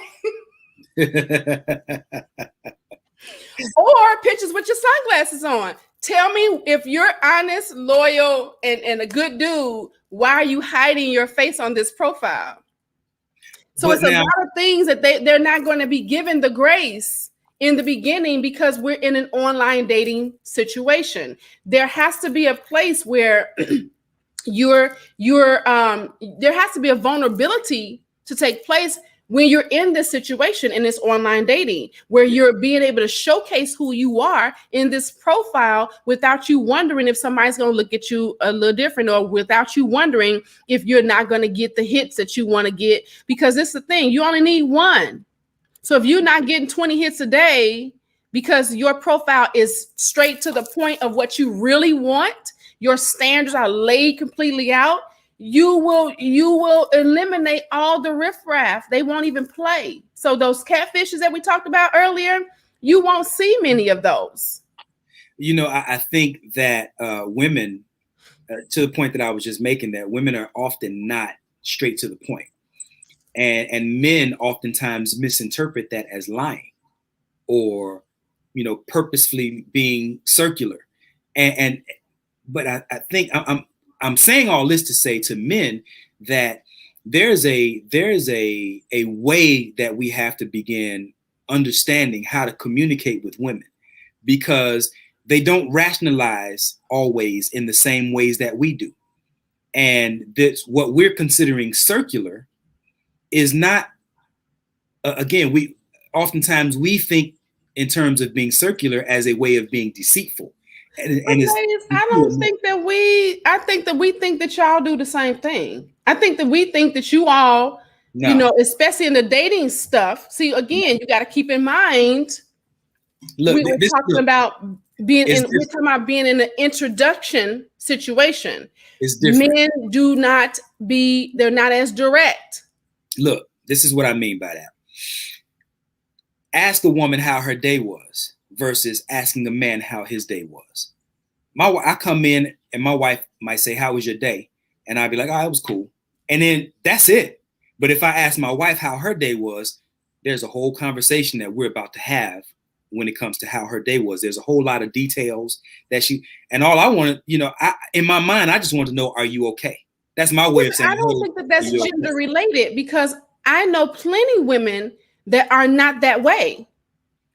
Or pictures with your sunglasses on. Tell me, if you're honest, loyal, and a good dude, why are you hiding your face on this profile? So it's a lot of things that they're not going to be given the grace in the beginning, because we're in an online dating situation. There has to be a place where there has to be a vulnerability to take place when you're in this situation, in this online dating, where you're being able to showcase who you are in this profile without you wondering if somebody's going to look at you a little different, or without you wondering if you're not going to get the hits that you want to get, because it's the thing, you only need one. So if you're not getting 20 hits a day because your profile is straight to the point of what you really want, your standards are laid completely out, you will eliminate all the riffraff. They won't even play. So those catfishes that we talked about earlier, you won't see many of those. You know, I think that women, to the point that I was just making, that women are often not straight to the point. And men oftentimes misinterpret that as lying, or, you know, purposefully being circular. But I think I'm saying all this to say to men that there's a way that we have to begin understanding how to communicate with women, because they don't rationalize always in the same ways that we do. And that's what we're considering circular is not, again, oftentimes we think in terms of being circular as a way of being deceitful. I don't think that I think that we think that y'all do the same thing. I think that we think that you all, you know, especially in the dating stuff. See, again, you got to keep in mind, we're talking about being in an introduction situation. It's different. Men they're not as direct. Look, this is what I mean by that. Ask a woman how her day was versus asking a man how his day was. I come in and my wife might say, how was your day? And I'd be like, oh, it was cool. And then that's it. But if I ask my wife how her day was, there's a whole conversation that we're about to have when it comes to how her day was. There's a whole lot of details that and all I wanted, in my mind, I just wanted to know, are you okay? That's my way of saying. I don't think that's gender related, because I know plenty of women that are not that way.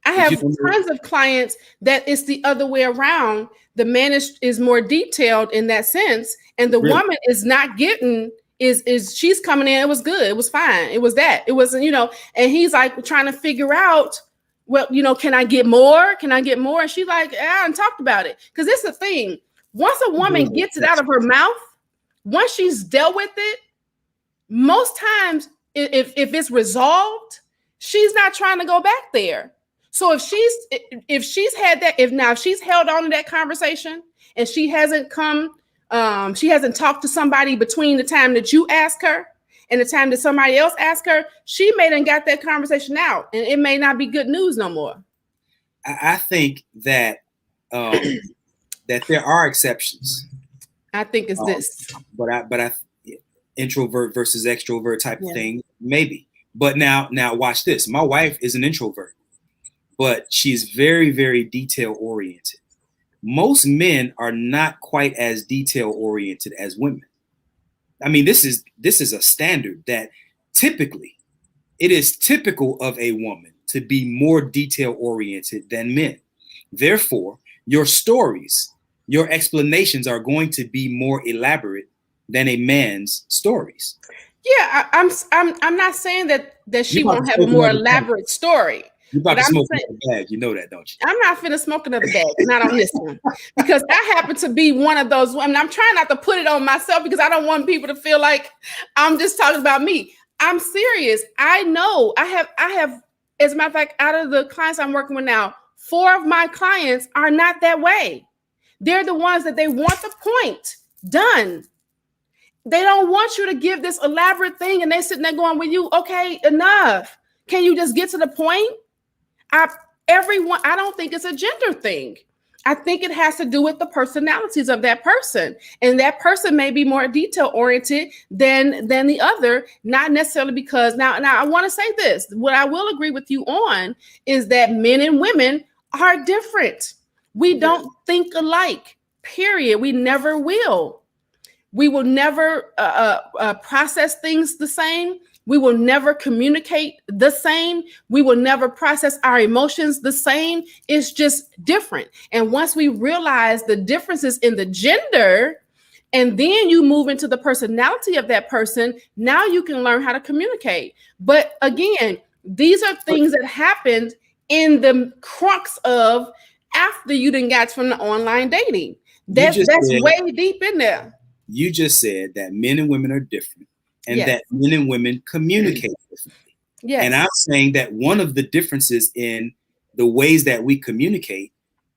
I have tons of clients that it's the other way around. The man is more detailed in that sense, and the woman is not getting is she's coming in. It was good. It was fine. It was that. It wasn't, and he's like trying to figure out, well, can I get more? Can I get more? And she's like, I haven't talked about it. Because it's the thing. Once a woman gets it out of her mouth, once she's dealt with it, most times if it's resolved, she's not trying to go back there. So if she's had that, if she's held on to that conversation and she hasn't talked to somebody between the time that you ask her and the time that somebody else asked her, she may have got that conversation out, and it may not be good news no more. I think that that there are exceptions. I think it's this, but I introvert versus extrovert type of thing, maybe. But now watch this. My wife is an introvert, but she's very, very detail oriented. Most men are not quite as detail oriented as women. I mean, this is a standard that typically it is typical of a woman to be more detail oriented than men. Therefore, your stories, your explanations are going to be more elaborate than a man's stories. Yeah, I'm not saying that she won't have a more elaborate story. You're about to smoke another bag. You know that, don't you? I'm not finna smoke another bag, not on this one. Because I happen to be one of those women. I'm trying not to put it on myself because I don't want people to feel like I'm just talking about me. I'm serious. I know I have, as a matter of fact, out of the clients I'm working with now, 4 of my clients are not that way. They're the ones that they want the point done. They don't want you to give this elaborate thing, and they sitting there going with you, okay, enough. Can you just get to the point? I don't think it's a gender thing. I think it has to do with the personalities of that person. And that person may be more detail oriented than the other, not necessarily because now I want to say this. What I will agree with you on is that men and women are different. We don't think alike, period. We never will. We will never process things the same. We will never communicate the same. We will never process our emotions the same. It's just different. And once we realize the differences in the gender, and then you move into the personality of that person, now you can learn how to communicate. But again, these are things that happened in the crux of after you done got from the online dating. That's way deep in there. You just said that men and women are different. And that men and women communicate differently. Yes. And I'm saying that one of the differences in the ways that we communicate,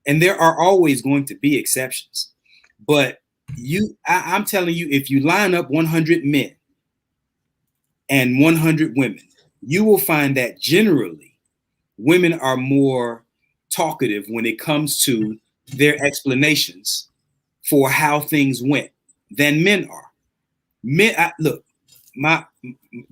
and there are always going to be exceptions, but I'm telling you, if you line up 100 men and 100 women, you will find that generally women are more talkative when it comes to their explanations for how things went than men are. Men, look.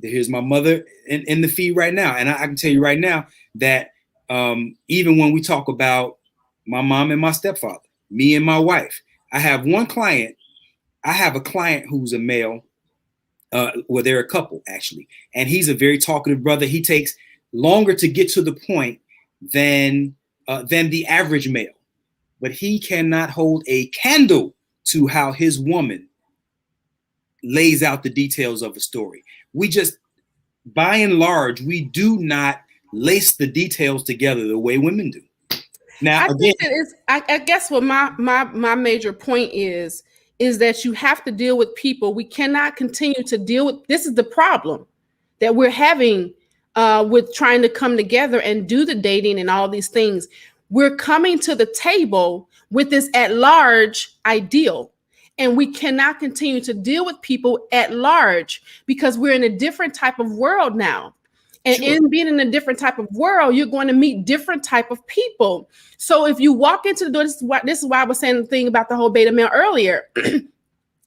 Here's my mother in the feed right now, and I can tell you right now that even when we talk about my mom and my stepfather, me and my wife, I have a client who's a male. Well, they're a couple actually, and he's a very talkative brother. He takes longer to get to the point than the average male, but he cannot hold a candle to how his woman lays out the details of a story. We just, by and large, we do not lace the details together the way women do. Now, I guess what my major point is that you have to deal with people. We cannot continue to deal with, this is the problem that we're having with trying to come together and do the dating and all these things. We're coming to the table with this at large ideal. And we cannot continue to deal with people at large because we're in a different type of world now. And in being in a different type of world, you're going to meet different type of people. So if you walk into the door, this is why I was saying the thing about the whole beta male earlier.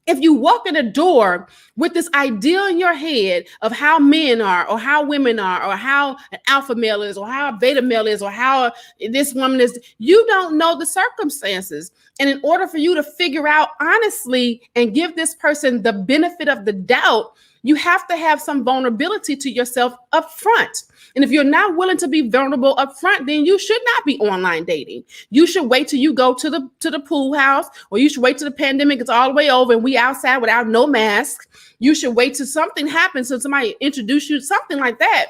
If you walk in the door with this idea in your head of how men are, or how women are, or how an alpha male is, or how a beta male is, or how this woman is, you don't know the circumstances. And in order for you to figure out honestly and give this person the benefit of the doubt, you have to have some vulnerability to yourself up front. And if you're not willing to be vulnerable up front, then you should not be online dating. You should wait till you go to the pool house, or you should wait till the pandemic is all the way over and we outside without no mask. You should wait till something happens, so somebody introduce you, something like that.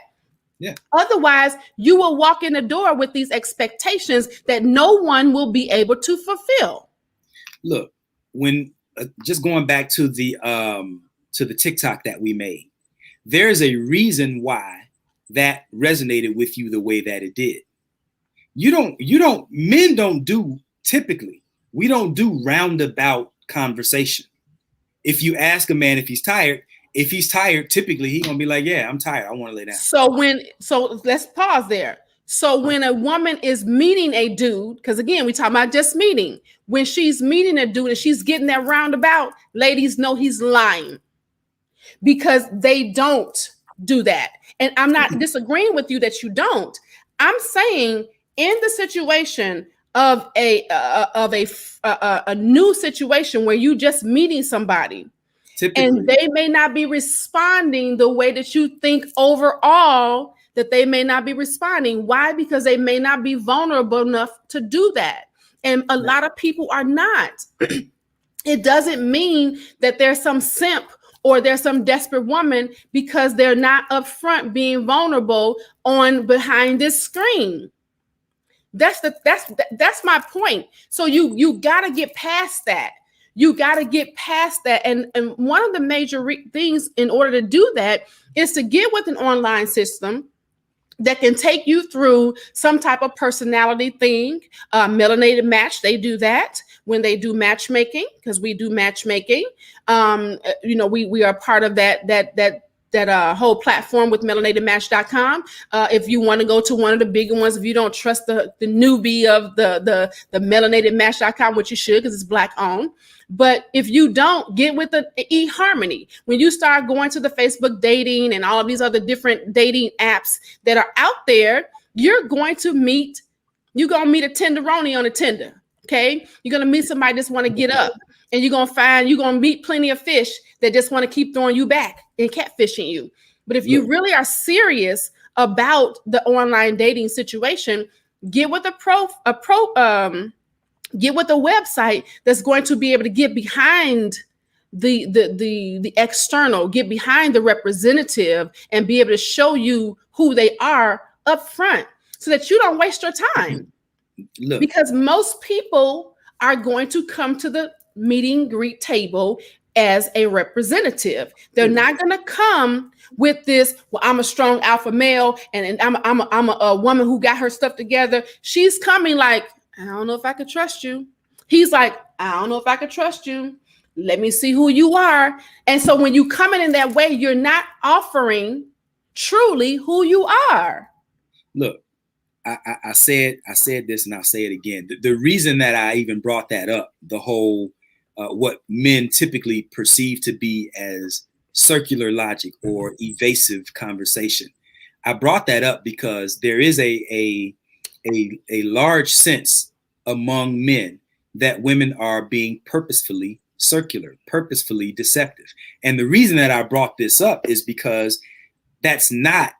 Yeah. Otherwise, you will walk in the door with these expectations that no one will be able to fulfill. Look, when just going back to the TikTok that we made, there's a reason why that resonated with you the way that it did. Men don't do, typically, we don't do roundabout conversation. If you ask a man if he's tired, typically he's gonna be like, yeah, I'm tired, I want to lay down. So let's pause there. So when a woman is meeting a dude, because again, we talk about just meeting, when she's meeting a dude and she's getting that roundabout, ladies know he's lying, because they don't do that. And I'm not disagreeing with you that you don't. I'm saying in the situation of a new situation where you just meeting somebody, typically, and they may not be responding the way that you think overall that they may not be responding. Why? Because they may not be vulnerable enough to do that. And a lot of people are not. It doesn't mean that there's some simp or there's some desperate woman because they're not upfront being vulnerable on behind this screen. That's my point. So you got to get past that. You got to get past that. And one of the major things in order to do that is to get with an online system that can take you through some type of personality thing. Melanated Match, they do that when they do matchmaking, because we do matchmaking. We are part of that whole platform with melanatedmatch.com. If you want to go to one of the bigger ones, if you don't trust the newbie of the melanatedmatch.com, which you should, because it's Black owned. But if you don't, get with the eHarmony. When you start going to the Facebook dating and all of these other different dating apps that are out there, you're going to meet a tenderoni on a Tinder. Okay. You're going to meet somebody that's want to get up, and you're going to meet plenty of fish that just want to keep throwing you back and catfishing you. But if you really are serious about the online dating situation, get with get with a website that's going to be able to get behind the external, get behind the representative, and be able to show you who they are up front, so that you don't waste your time. Look. Because most people are going to come to the meet and greet table as a representative. They're not going to come with this, well, I'm a strong alpha male and I'm a woman who got her stuff together. She's coming like, I don't know if I could trust you. He's like, I don't know if I could trust you. Let me see who you are. And so when you come in that way, you're not offering truly who you are. Look, I said this and I'll say it again. The reason that I even brought that up, the whole what men typically perceive to be as circular logic or evasive conversation, I brought that up because there is a large sense among men that women are being purposefully circular, purposefully deceptive. And the reason that I brought this up is because that's not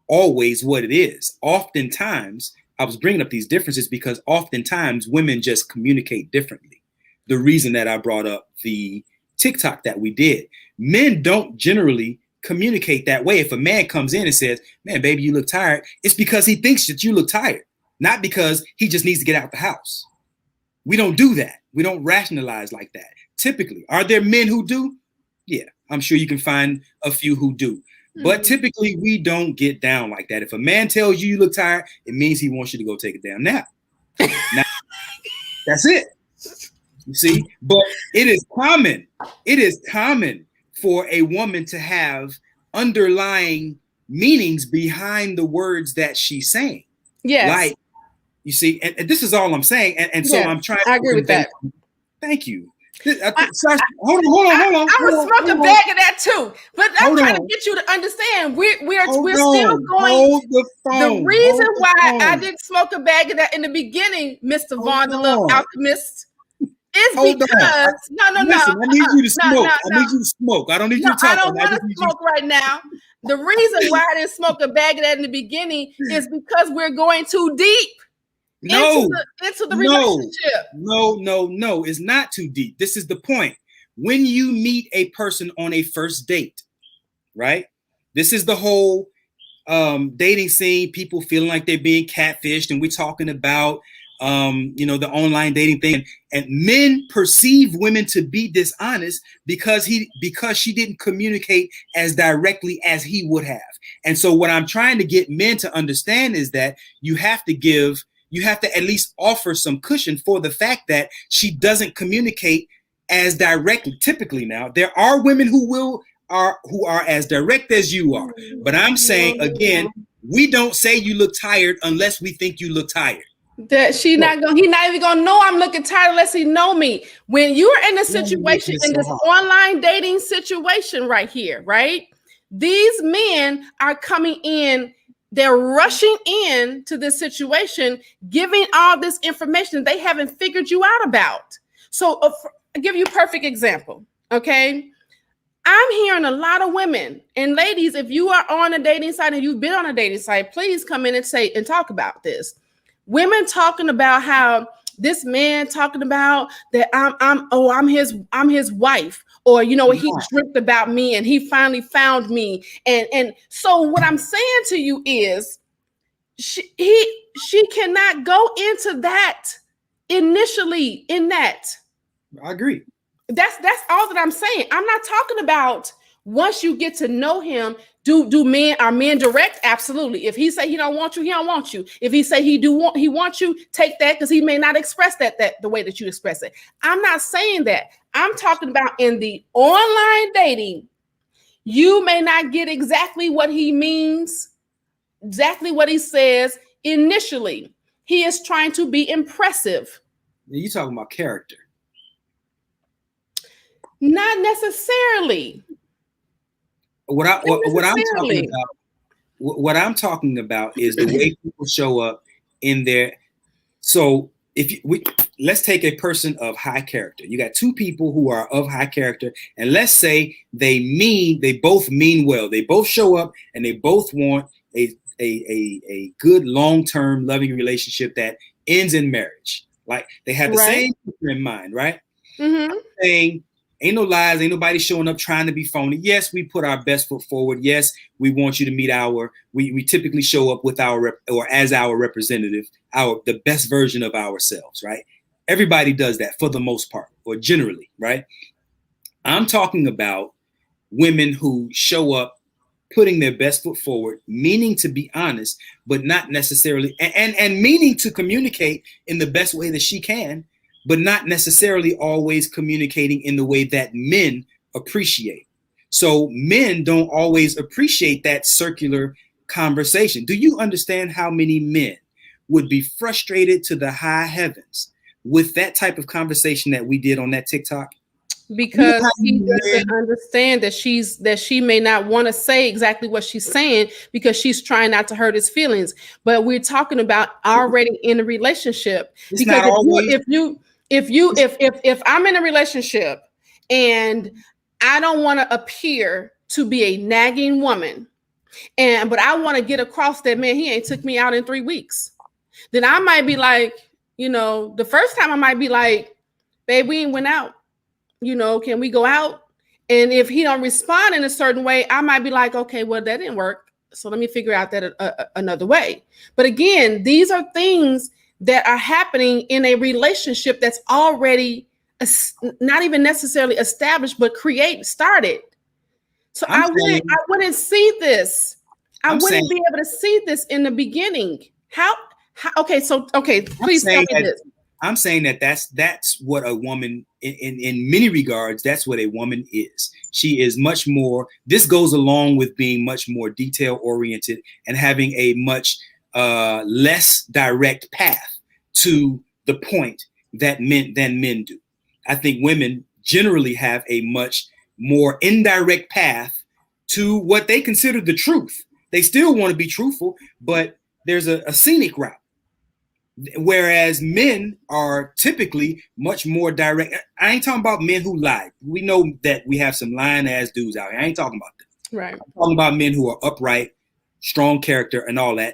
always what it is. Oftentimes, I was bringing up these differences because oftentimes women just communicate differently. The reason that I brought up the TikTok that we did, men don't generally communicate that way. If a man comes in and says, man, baby, you look tired, it's because he thinks that you look tired, not because he just needs to get out the house. We don't do that. We don't rationalize like that. Typically, are there men who do? Yeah, I'm sure you can find a few who do. But typically, we don't get down like that. If a man tells you look tired, it means he wants you to go take a damn nap. Now, that's it. You see? But it is common. It is common for a woman to have underlying meanings behind the words that she's saying. Yes. Like, you see, and this is all I'm saying. And so I'm trying to agree with that. Thank you. Hold on. I would smoke a bag of that too. But I'm trying to get you to understand. We're still going. The reason why I didn't smoke a bag of that in the beginning, Mr. Vaun, the little alchemist, is because no. Listen, I need you to smoke. I need you to smoke. I don't need you to talk. I don't want to smoke right now. The reason why I didn't smoke a bag of that in the beginning is because we're going too deep. Into the relationship. No. It's not too deep. This is the point. When you meet a person on a first date, right? This is the whole dating scene. People feeling like they're being catfished, and we're talking about the online dating thing. And men perceive women to be dishonest because she didn't communicate as directly as he would have. And so what I'm trying to get men to understand is that you have to at least offer some cushion for the fact that she doesn't communicate as directly. Typically now, there are women who are as direct as you are. But I'm saying, again, we don't say you look tired unless we think you look tired. That he not even gonna know I'm looking tired unless he know me. When you're in a situation, in this online dating situation right here, right? These men are coming in. They're rushing in to this situation, giving all this information they haven't figured you out about. So I'll give you a perfect example, okay? I'm hearing a lot of women and ladies, if you are on a dating site and you've been on a dating site, please come in and talk about this. Women talking about how this man talking about that I'm his wife, or he tripped about me and he finally found me, and so what I'm saying to you is she cannot go into that initially in that. I agree. That's all that I'm saying. I'm not talking about once you get to know him. Are men direct? Absolutely. If he say he don't want you, he don't want you. If he say he wants you, take that, because he may not express that the way that you express it. I'm not saying that. I'm talking about in the online dating, you may not get exactly what he means, exactly what he says initially. He is trying to be impressive. You're talking about character. Not necessarily. What I'm talking about is the way people show up in their. So let's take a person of high character. You got two people who are of high character, and let's say they both mean well. They both show up and they both want a good long-term loving relationship that ends in marriage. Like they have the same picture in mind, right? Mm-hmm. I'm saying, ain't no lies. Ain't nobody showing up trying to be phony. Yes, we put our best foot forward. Yes, we want you to meet we typically show up with as our representative, the best version of ourselves, right? Everybody does that for the most part, or generally, right? I'm talking about women who show up putting their best foot forward, meaning to be honest, but not necessarily, and meaning to communicate in the best way that she can, but not necessarily always communicating in the way that men appreciate. So men don't always appreciate that circular conversation. Do you understand how many men would be frustrated to the high heavens with that type of conversation that we did on that TikTok? Because he doesn't understand that she may not want to say exactly what she's saying because she's trying not to hurt his feelings. But we're talking about already in a relationship. It's because if I'm in a relationship and I don't want to appear to be a nagging woman, but I want to get across that, man, he ain't took me out in 3 weeks, then I might be like, the first time I might be like, babe, we ain't went out. Can we go out? And if he don't respond in a certain way, I might be like, okay, well, that didn't work. So let me figure out that another way. But again, these are things that are happening in a relationship that's already not even necessarily established, but started. So I wouldn't see this. I wouldn't be able to see this in the beginning. How okay, please tell me this. I'm saying that that's what a woman in many regards, that's what a woman is. She is much more, this goes along with being much more detail oriented and having a much less direct path to the point than men do. I think women generally have a much more indirect path to what they consider the truth. They still want to be truthful, but there's a scenic route. Whereas men are typically much more direct. I ain't talking about men who lie. We know that we have some lying ass dudes out here. I ain't talking about that. Right. I'm talking about men who are upright, strong character, and all that,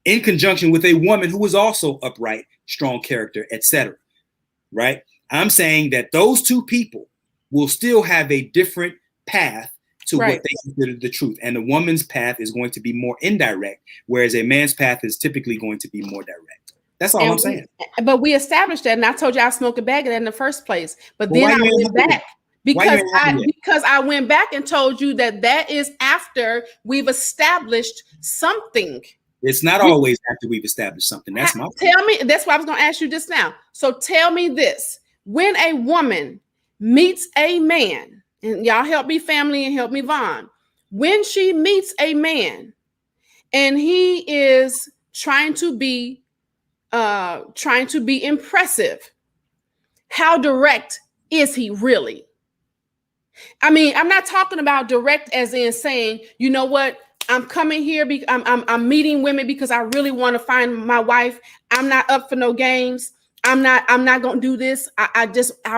in conjunction with a woman who is also upright, strong character, etc. Right? I'm saying that those two people will still have a different path to what they consider the truth. And the woman's path is going to be more indirect, whereas a man's path is typically going to be more direct. That's all I'm saying. But we established that, and I told you I smoked a bag of that in the first place. But then I went back because I went back and told you that is after we've established something. It's not always after we've established something. That's my point. Tell me. That's what I was going to ask you just now. So tell me this: when a woman meets a man, and y'all help me, family, and help me, Vaun. When she meets a man, and he is trying to be impressive, how direct is he really? I mean, I'm not talking about direct as in saying, you know what, I'm coming here because I'm meeting women because I really want to find my wife. I'm not up for no games. I'm not going to do this. I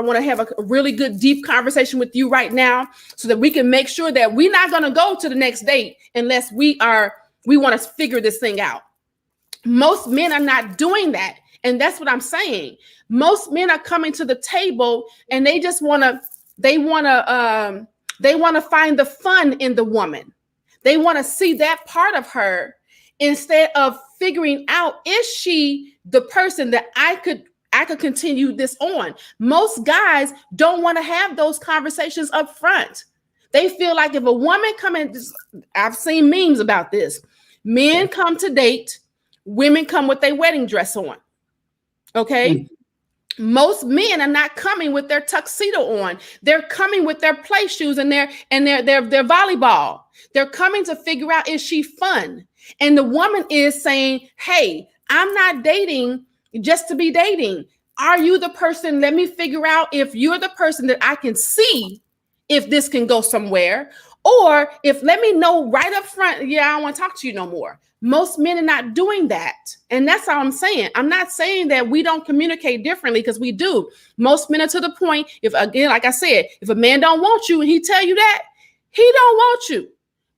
want to have a really good, deep conversation with you right now so that we can make sure that we're not going to go to the next date unless we want to figure this thing out. Most men are not doing that. And that's what I'm saying. Most men are coming to the table and they just want to find the fun in the woman. They want to see that part of her instead of figuring out, is she the person that I could continue this on? Most guys don't want to have those conversations up front. They feel like if a woman I've seen memes about this. Men come to date. Women come with their wedding dress on. Okay. Most men are not coming with their tuxedo on. They're coming with their play shoes and their volleyball. They're coming to figure out, is she fun? And the woman is saying, hey, I'm not dating just to be dating. Are you the person? Let me figure out if you're the person that I can see if this can go somewhere, or if let me know right up front, yeah, I don't want to talk to you no more. Most men are not doing that. And that's all I'm saying. I'm not saying that we don't communicate differently, because we do. Most men are to the point, if again, like I said, if a man don't want you and he tell you that, he don't want you.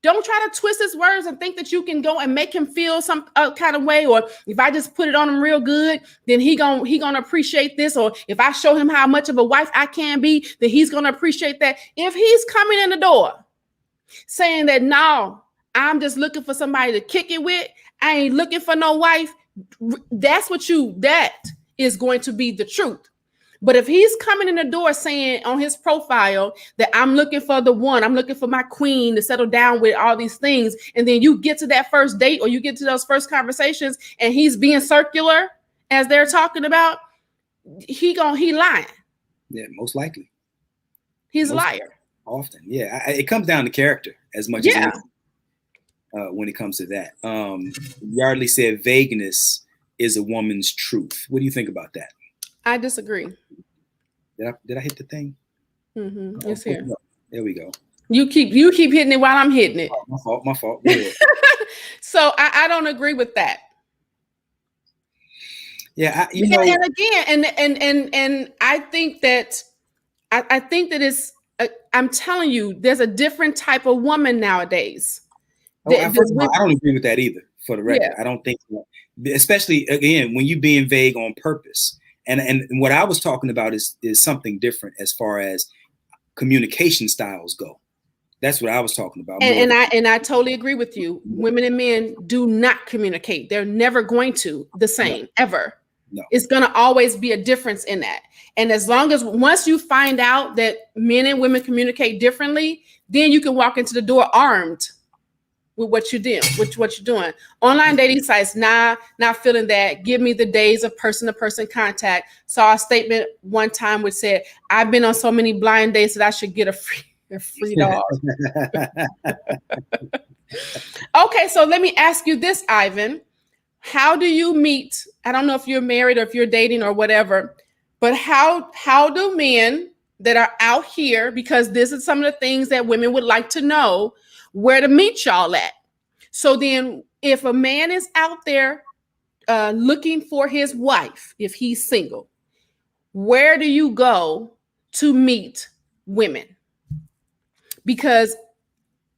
Don't try to twist his words and think that you can go and make him feel some kind of way. Or if I just put it on him real good, then he gonna appreciate this. Or if I show him how much of a wife I can be, then he's gonna appreciate that. If he's coming in the door saying that, no, I'm just looking for somebody to kick it with, I ain't looking for no wife, that is going to be the truth. But if he's coming in the door saying on his profile that I'm looking for the one, I'm looking for my queen to settle down with, all these things, and then you get to that first date or you get to those first conversations and he's being circular as they're talking about, he lying. Yeah, most likely. He's a liar. Often, yeah. It comes down to character as much as anything, when it comes to that. Yardley said vagueness is a woman's truth. What do you think about that? I disagree. Did I hit the thing? Mm-hmm. It's here. There we go. You keep hitting it while I'm hitting it. Oh, my fault. Yeah. So I don't agree with that. Yeah, and again, and I think that it's. I'm telling you, there's a different type of woman nowadays. First of all, I don't agree with that either. For the record, I don't think, especially again when you being vague on purpose. And what I was talking about is something different as far as communication styles go. That's what I was talking about. And I totally agree with you. Women and men do not communicate. They're never going to the same ever. No. It's going to always be a difference in that. And as long as once you find out that men and women communicate differently, then you can walk into the door armed with what you're doing. Online dating sites, not feeling that. Give me the days of person-to-person contact. Saw a statement one time which said, I've been on so many blind dates that I should get a free dog. Okay, so let me ask you this, Ivan. How do you meet? I don't know if you're married or if you're dating or whatever. But how do men that are out here, because this is some of the things that women would like to know, where to meet y'all at. So then if a man is out there looking for his wife, if he's single, where do you go to meet women? Because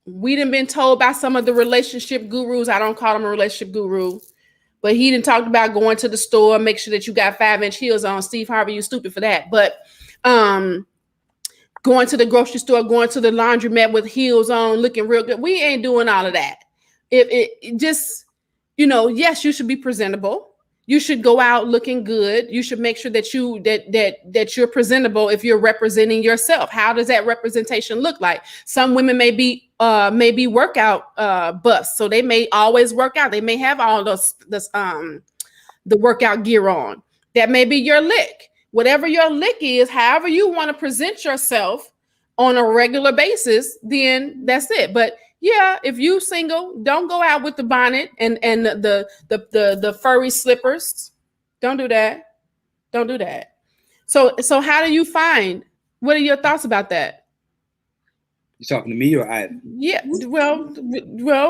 we done been told by some of the relationship gurus, I don't call him a relationship guru, but he done talked about going to the store, make sure that you got 5-inch heels on. Steve Harvey, you stupid for that. But going to the grocery store, going to the laundromat with heels on, looking real good. We ain't doing all of that. It just, yes, you should be presentable. You should go out looking good. You should make sure that you're presentable if you're representing yourself. How does that representation look like? Some women may be workout buffs, so they may always work out. They may have all the workout gear on. That may be your lick. Whatever your lick is, however you want to present yourself on a regular basis, then that's it. But yeah, if you single, don't go out with the bonnet and the furry slippers. Don't do that. Don't do that. So how do you find? What are your thoughts about that? You talking to me or Ivan? Yeah. Well,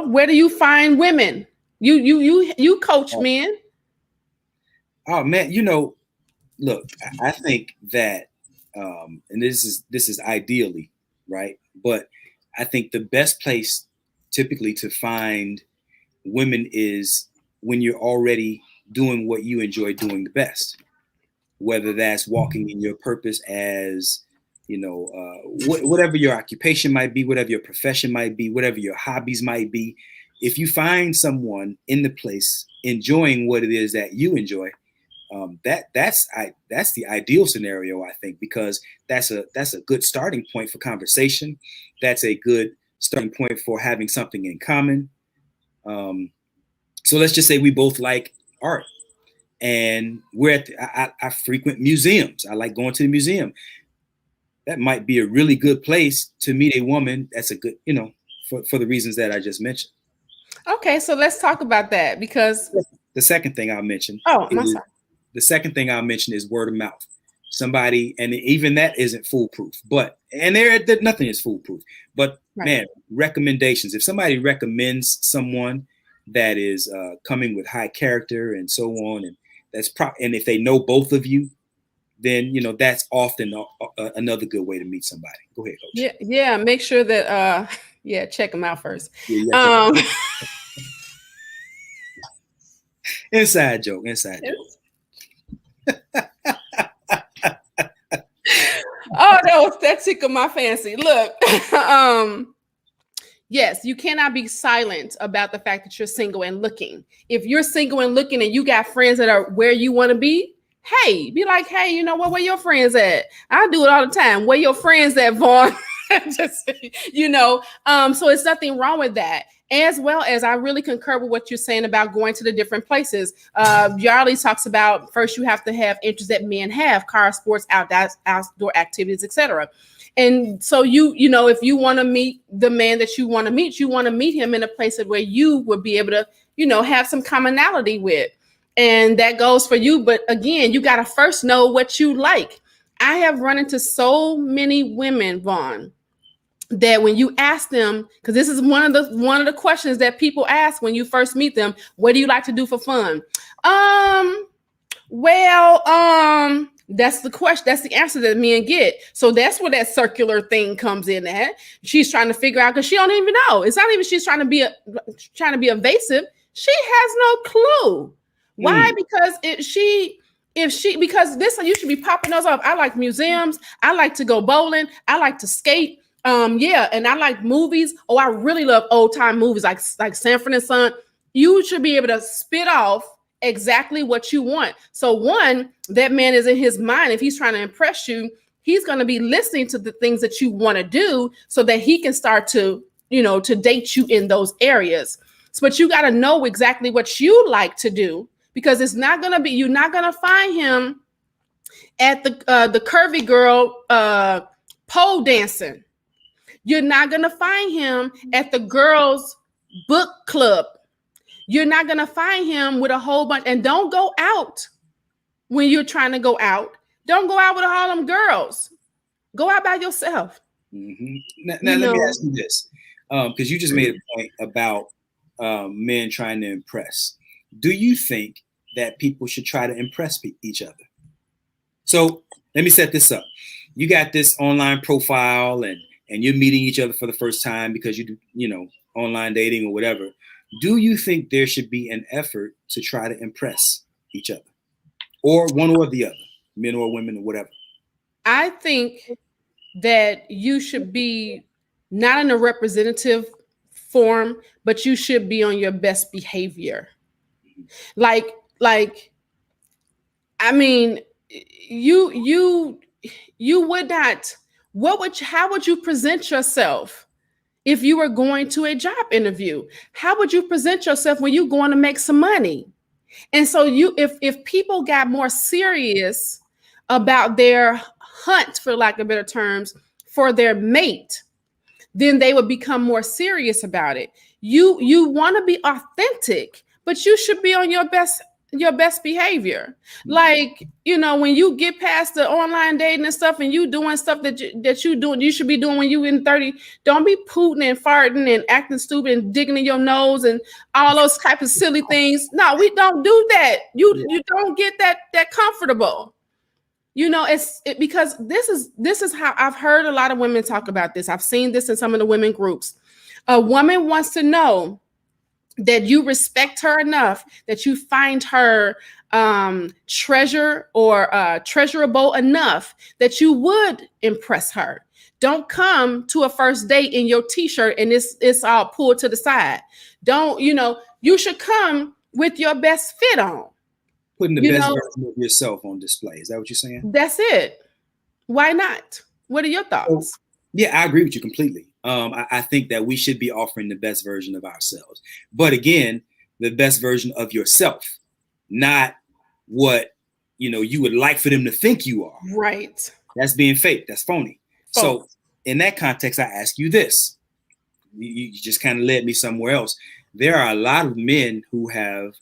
where do you find women? You coach men. Oh man, look, I think that, and this is ideally, right? But I think the best place typically to find women is when you're already doing what you enjoy doing the best, whether that's walking in your purpose as, whatever your occupation might be, whatever your profession might be, whatever your hobbies might be. If you find someone in the place enjoying what it is that you enjoy, that's the ideal scenario, I think, because that's a good starting point for conversation. That's a good starting point for having something in common. So let's just say we both like art, and I frequent museums. I like going to the museum. That might be a really good place to meet a woman. That's a good, for the reasons that I just mentioned. Okay, so let's talk about that, because the second thing I'll mention. The second thing I'll mention is word of mouth. Somebody, and even that isn't foolproof, nothing is foolproof. But right. Man, recommendations. If somebody recommends someone that is coming with high character and so on, and and if they know both of you, then that's often another good way to meet somebody. Go ahead, Coach. Yeah. Make sure that check them out first. Inside joke. Oh, that tickled my fancy. Look, yes, you cannot be silent about the fact that you're single and looking. If you're single and looking and you got friends that are where you want to be, hey, be like, hey, you know what? Where your friends at? I do it all the time. Where your friends at, Vaun? Just, so it's nothing wrong with that. As well as I really concur with what you're saying about going to the different places. Yarley talks about first you have to have interests that men have: car, sports, outdoor activities, etc. And so if you want to meet the man that you want to meet him in a place where you would be able to, have some commonality with. And that goes for you. But again, you got to first know what you like. I have run into so many women, Vaun, that when you ask them, because this is one of the questions that people ask when you first meet them, what do you like to do for fun? That's the question. That's the answer that men get. So that's where that circular thing comes in at. She's trying to figure out, because she don't even know. It's not even she's trying to be evasive. She has no clue. Why? Because because this, you should be popping those off. I like museums. I like to go bowling. I like to skate. And I like movies. Oh, I really love old time movies like Sanford and Son. You should be able to spit off exactly what you want. So one, that man is in his mind. If he's trying to impress you, he's going to be listening to the things that you want to do so that he can start to, to date you in those areas. But you got to know exactly what you like to do, because you're not going to find him at the curvy girl pole dancing. You're not going to find him at the girls' book club. You're not going to find him with a whole bunch. And don't go out when you're trying to go out. Don't go out with all them girls. Go out by yourself. Mm-hmm. Now let me ask you this, because you just made a point about men trying to impress. Do you think that people should try to impress each other? So let me set this up. You got this online profile, and you're meeting each other for the first time because you do, online dating or whatever. Do you think there should be an effort to try to impress each other, or one or the other, men or women or whatever? I think that you should be not in a representative form, but you should be on your best behavior. Like, I mean, you would not, how would you present yourself if you were going to a job interview? How would you present yourself when you're going to make some money? And so if people got more serious about their hunt, for lack of better terms, for their mate, then they would become more serious about it. You want to be authentic, but you should be on your best behavior. Like, when you get past the online dating and stuff, and you doing stuff that you should be doing when you in 30, don't be pooting and farting and acting stupid and digging in your nose and all those type of silly things. No, we don't do that. You don't get that comfortable. Because this is how I've heard a lot of women talk about this. I've seen this in some of the women groups. A woman wants to know that you respect her enough, that you find her treasure or treasurable enough that you would impress her. Don't come to a first date in your t-shirt and it's all pulled to the side. You should come with your best fit on. Putting the best version of yourself on display. Is that what you're saying? That's it. Why not? What are your thoughts? Yeah, I agree with you completely. I think that we should be offering the best version of ourselves. But again, the best version of yourself, not what you would like for them to think you are. Right. That's being fake. That's phony. So in that context, I ask you this. You just kind of led me somewhere else. There are a lot of men who have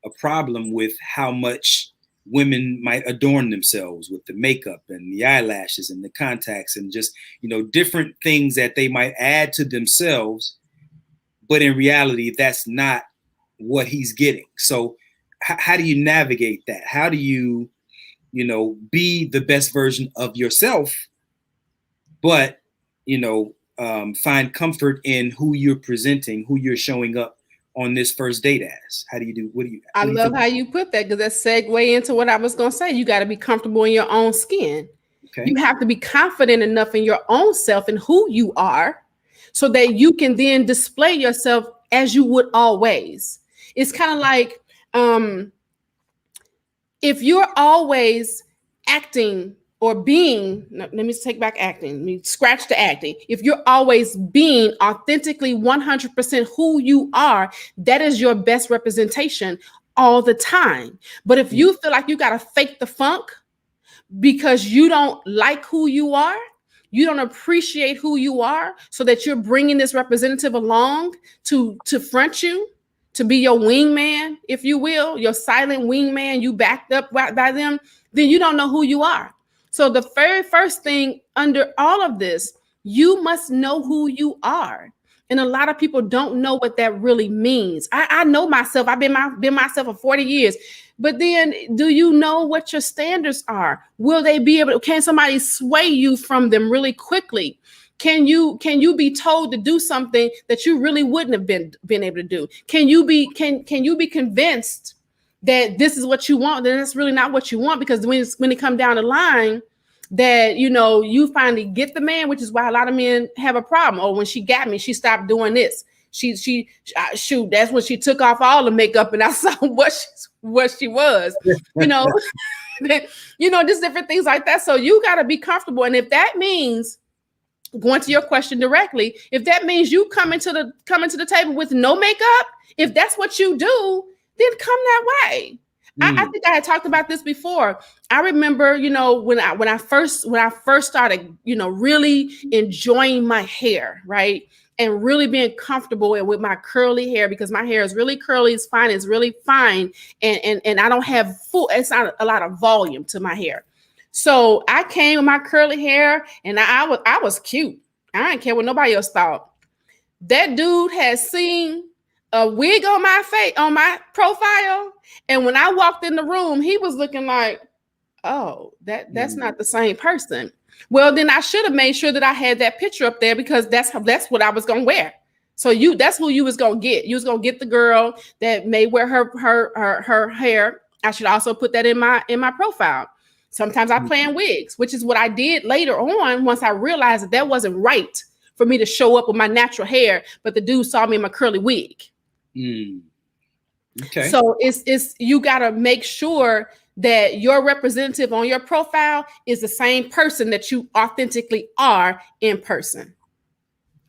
a problem with how much women might adorn themselves with the makeup and the eyelashes and the contacts and just, different things that they might add to themselves. But in reality, that's not what he's getting. So how do you navigate that? How do you, be the best version of yourself, but, find comfort in who you're presenting, who you're showing up on this first date as? How do you do? I love how you put that, because that segue into what I was going to say. You got to be comfortable in your own skin. Okay. You have to be confident enough in your own self and who you are so that you can then display yourself as you would always. It's kind of like if you're always acting or being, let me take back acting, let me scratch the acting. If you're always being authentically 100% who you are, that is your best representation all the time. But if you feel like you got to fake the funk because you don't like who you are, you don't appreciate who you are, so that you're bringing this representative along to front you, to be your wingman, if you will, your silent wingman, you backed up by them, then you don't know who you are. So the very first thing under all of this, you must know who you are. And a lot of people don't know what that really means. I know myself. I've been myself for 40 years. But then do you know what your standards are? Will they be able to, can somebody sway you from them really quickly? Can you be told to do something that you really wouldn't have been able to do? Can you be convinced that this is what you want, then it's really not what you want? Because when it comes down the line, that you finally get the man, which is why a lot of men have a problem. Oh, when she got me, she stopped doing this. Shoot, that's when she took off all the makeup and I saw what she was. Just different things like that. So you got to be comfortable. And if that means, going to your question directly, if that means you coming to the table with no makeup, if that's what you do, then come that way. I think I had talked about this before. I remember, when I first started, really enjoying my hair, right? And really being comfortable with my curly hair, because my hair is really curly, it's really fine. And I don't have it's not a lot of volume to my hair. So I came with my curly hair, and I was cute. I didn't care what nobody else thought. That dude had seen a wig on my face, on my profile, and when I walked in the room, he was looking like, oh, that's not the same person. Well, then I should have made sure that I had that picture up there, because that's what I was gonna wear. So that's who you was gonna get. You was gonna get the girl that may wear her hair. I should also put that in my profile. Sometimes I play in wigs, which is what I did later on once I realized that wasn't right for me to show up with my natural hair, but the dude saw me in my curly wig. Okay. So it's you gotta make sure that your representative on your profile is the same person that you authentically are in person.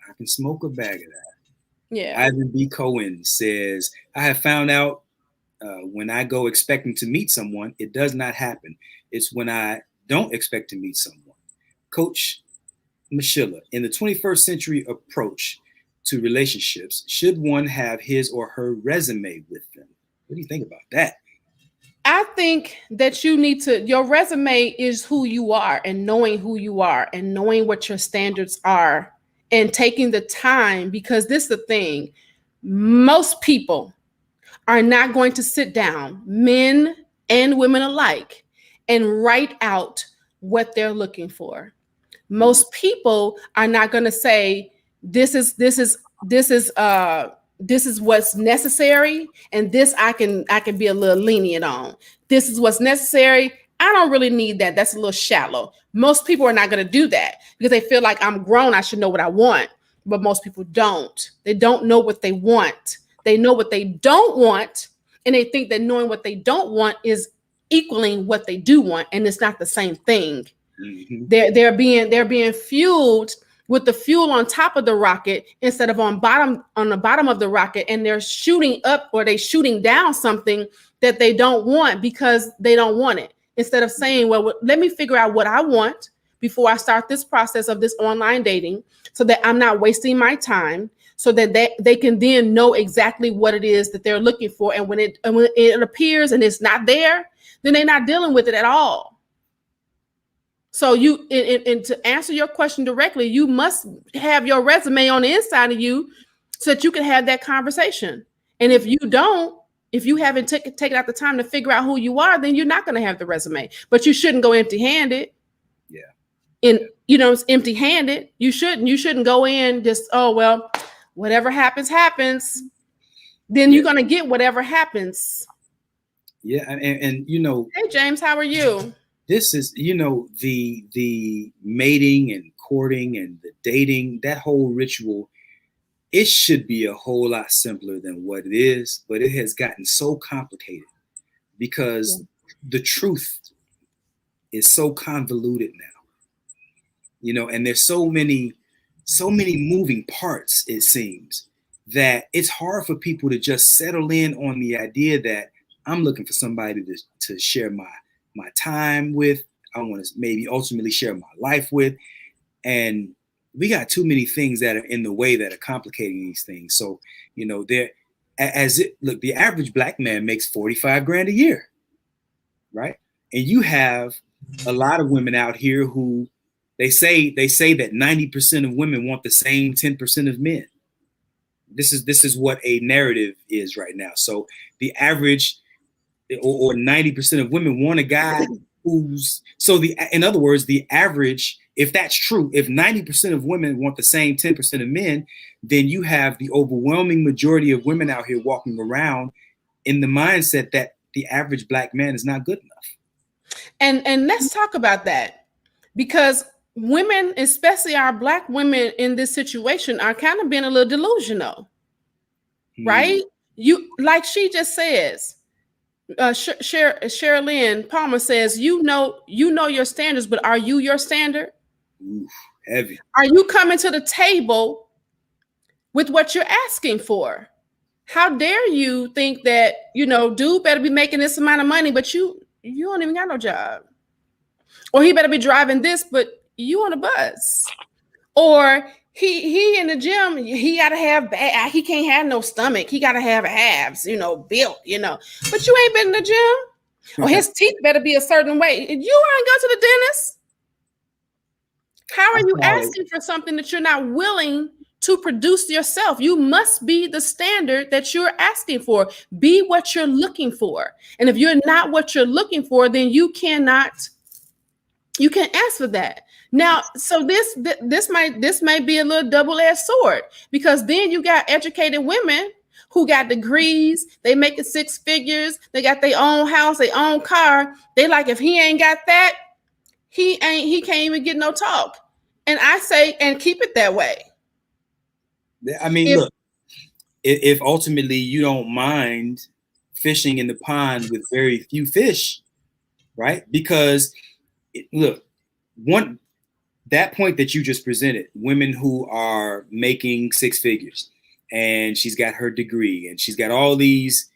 I can smoke a bag of that. Yeah. Ivan B. Cohen says, I have found out when I go expecting to meet someone, it does not happen. It's when I don't expect to meet someone. Coach Michela, in the 21st century approach to relationships, should one have his or her resume with them? What do you think about that? I think that your resume is who you are, and knowing who you are and knowing what your standards are and taking the time, because this is the thing. Most people are not going to sit down, men and women alike, and write out what they're looking for. Most people are not going to say, this is what's necessary, and this I can be a little lenient on. This is what's necessary. I don't really need that. That's a little shallow. Most people are not going to do that because they feel like, I'm grown, I should know what I want. But most people don't. They don't know what they want. They know what they don't want, and they think that knowing what they don't want is equaling what they do want, and it's not the same thing. Mm-hmm. They're being fueled with the fuel on top of the rocket instead of on the bottom of the rocket, and they're shooting up or they shooting down something that they don't want because they don't want it. Instead of saying, well, let me figure out what I want before I start this process of this online dating, so that I'm not wasting my time, so that they can then know exactly what it is that they're looking for. And when it appears and it's not there, then they're not dealing with it at all. So and to answer your question directly, you must have your resume on the inside of you so that you can have that conversation. And if you haven't taken out the time to figure out who you are, then you're not going to have the resume. But you shouldn't go empty-handed. Yeah. It's empty-handed. You shouldn't go in just, oh, well, whatever happens, happens. Then you're going to get whatever happens. Yeah. And hey, James, how are you? This is, the mating and courting and the dating, that whole ritual, it should be a whole lot simpler than what it is, but it has gotten so complicated because the truth is so convoluted now, and there's so many moving parts, it seems, that it's hard for people to just settle in on the idea that I'm looking for somebody to share my time with. I want to maybe ultimately share my life with. And we got too many things that are in the way that are complicating these things. So, the average Black man makes 45 grand a year, right? And you have a lot of women out here who they say that 90% of women want the same 10% of men. This is what a narrative is right now. So the average or 90% of women want a guy in other words, the average, if that's true, if 90% of women want the same 10% of men, then you have the overwhelming majority of women out here walking around in the mindset that the average Black man is not good enough. And let's talk about that, because women, especially our Black women in this situation, are kind of being a little delusional, right? You, like she just says, Sherilyn Palmer says, you know your standards, but are you your standard? Ooh, heavy. Are you coming to the table with what you're asking for? How dare you think that, dude better be making this amount of money, but you don't even got no job. Or he better be driving this, but you on a bus. Or he in the gym, he gotta have he can't have no stomach. He gotta have abs, built, but you ain't been in the gym. Or his teeth better be a certain way. You ain't go to the dentist. How are you asking for something that you're not willing to produce yourself? You must be the standard that you're asking for. Be what you're looking for. And if you're not what you're looking for, then you can't ask for that. Now, so this may be a little double-edged sword, because then you got educated women who got degrees, they making six figures, they got their own house, their own car. They like, if he ain't got that, he can't even get no talk. And I say, and keep it that way. I mean, look, if ultimately you don't mind fishing in the pond with very few fish, right? Because look, that point that you just presented, women who are making six figures, and she's got her degree, and she's got all these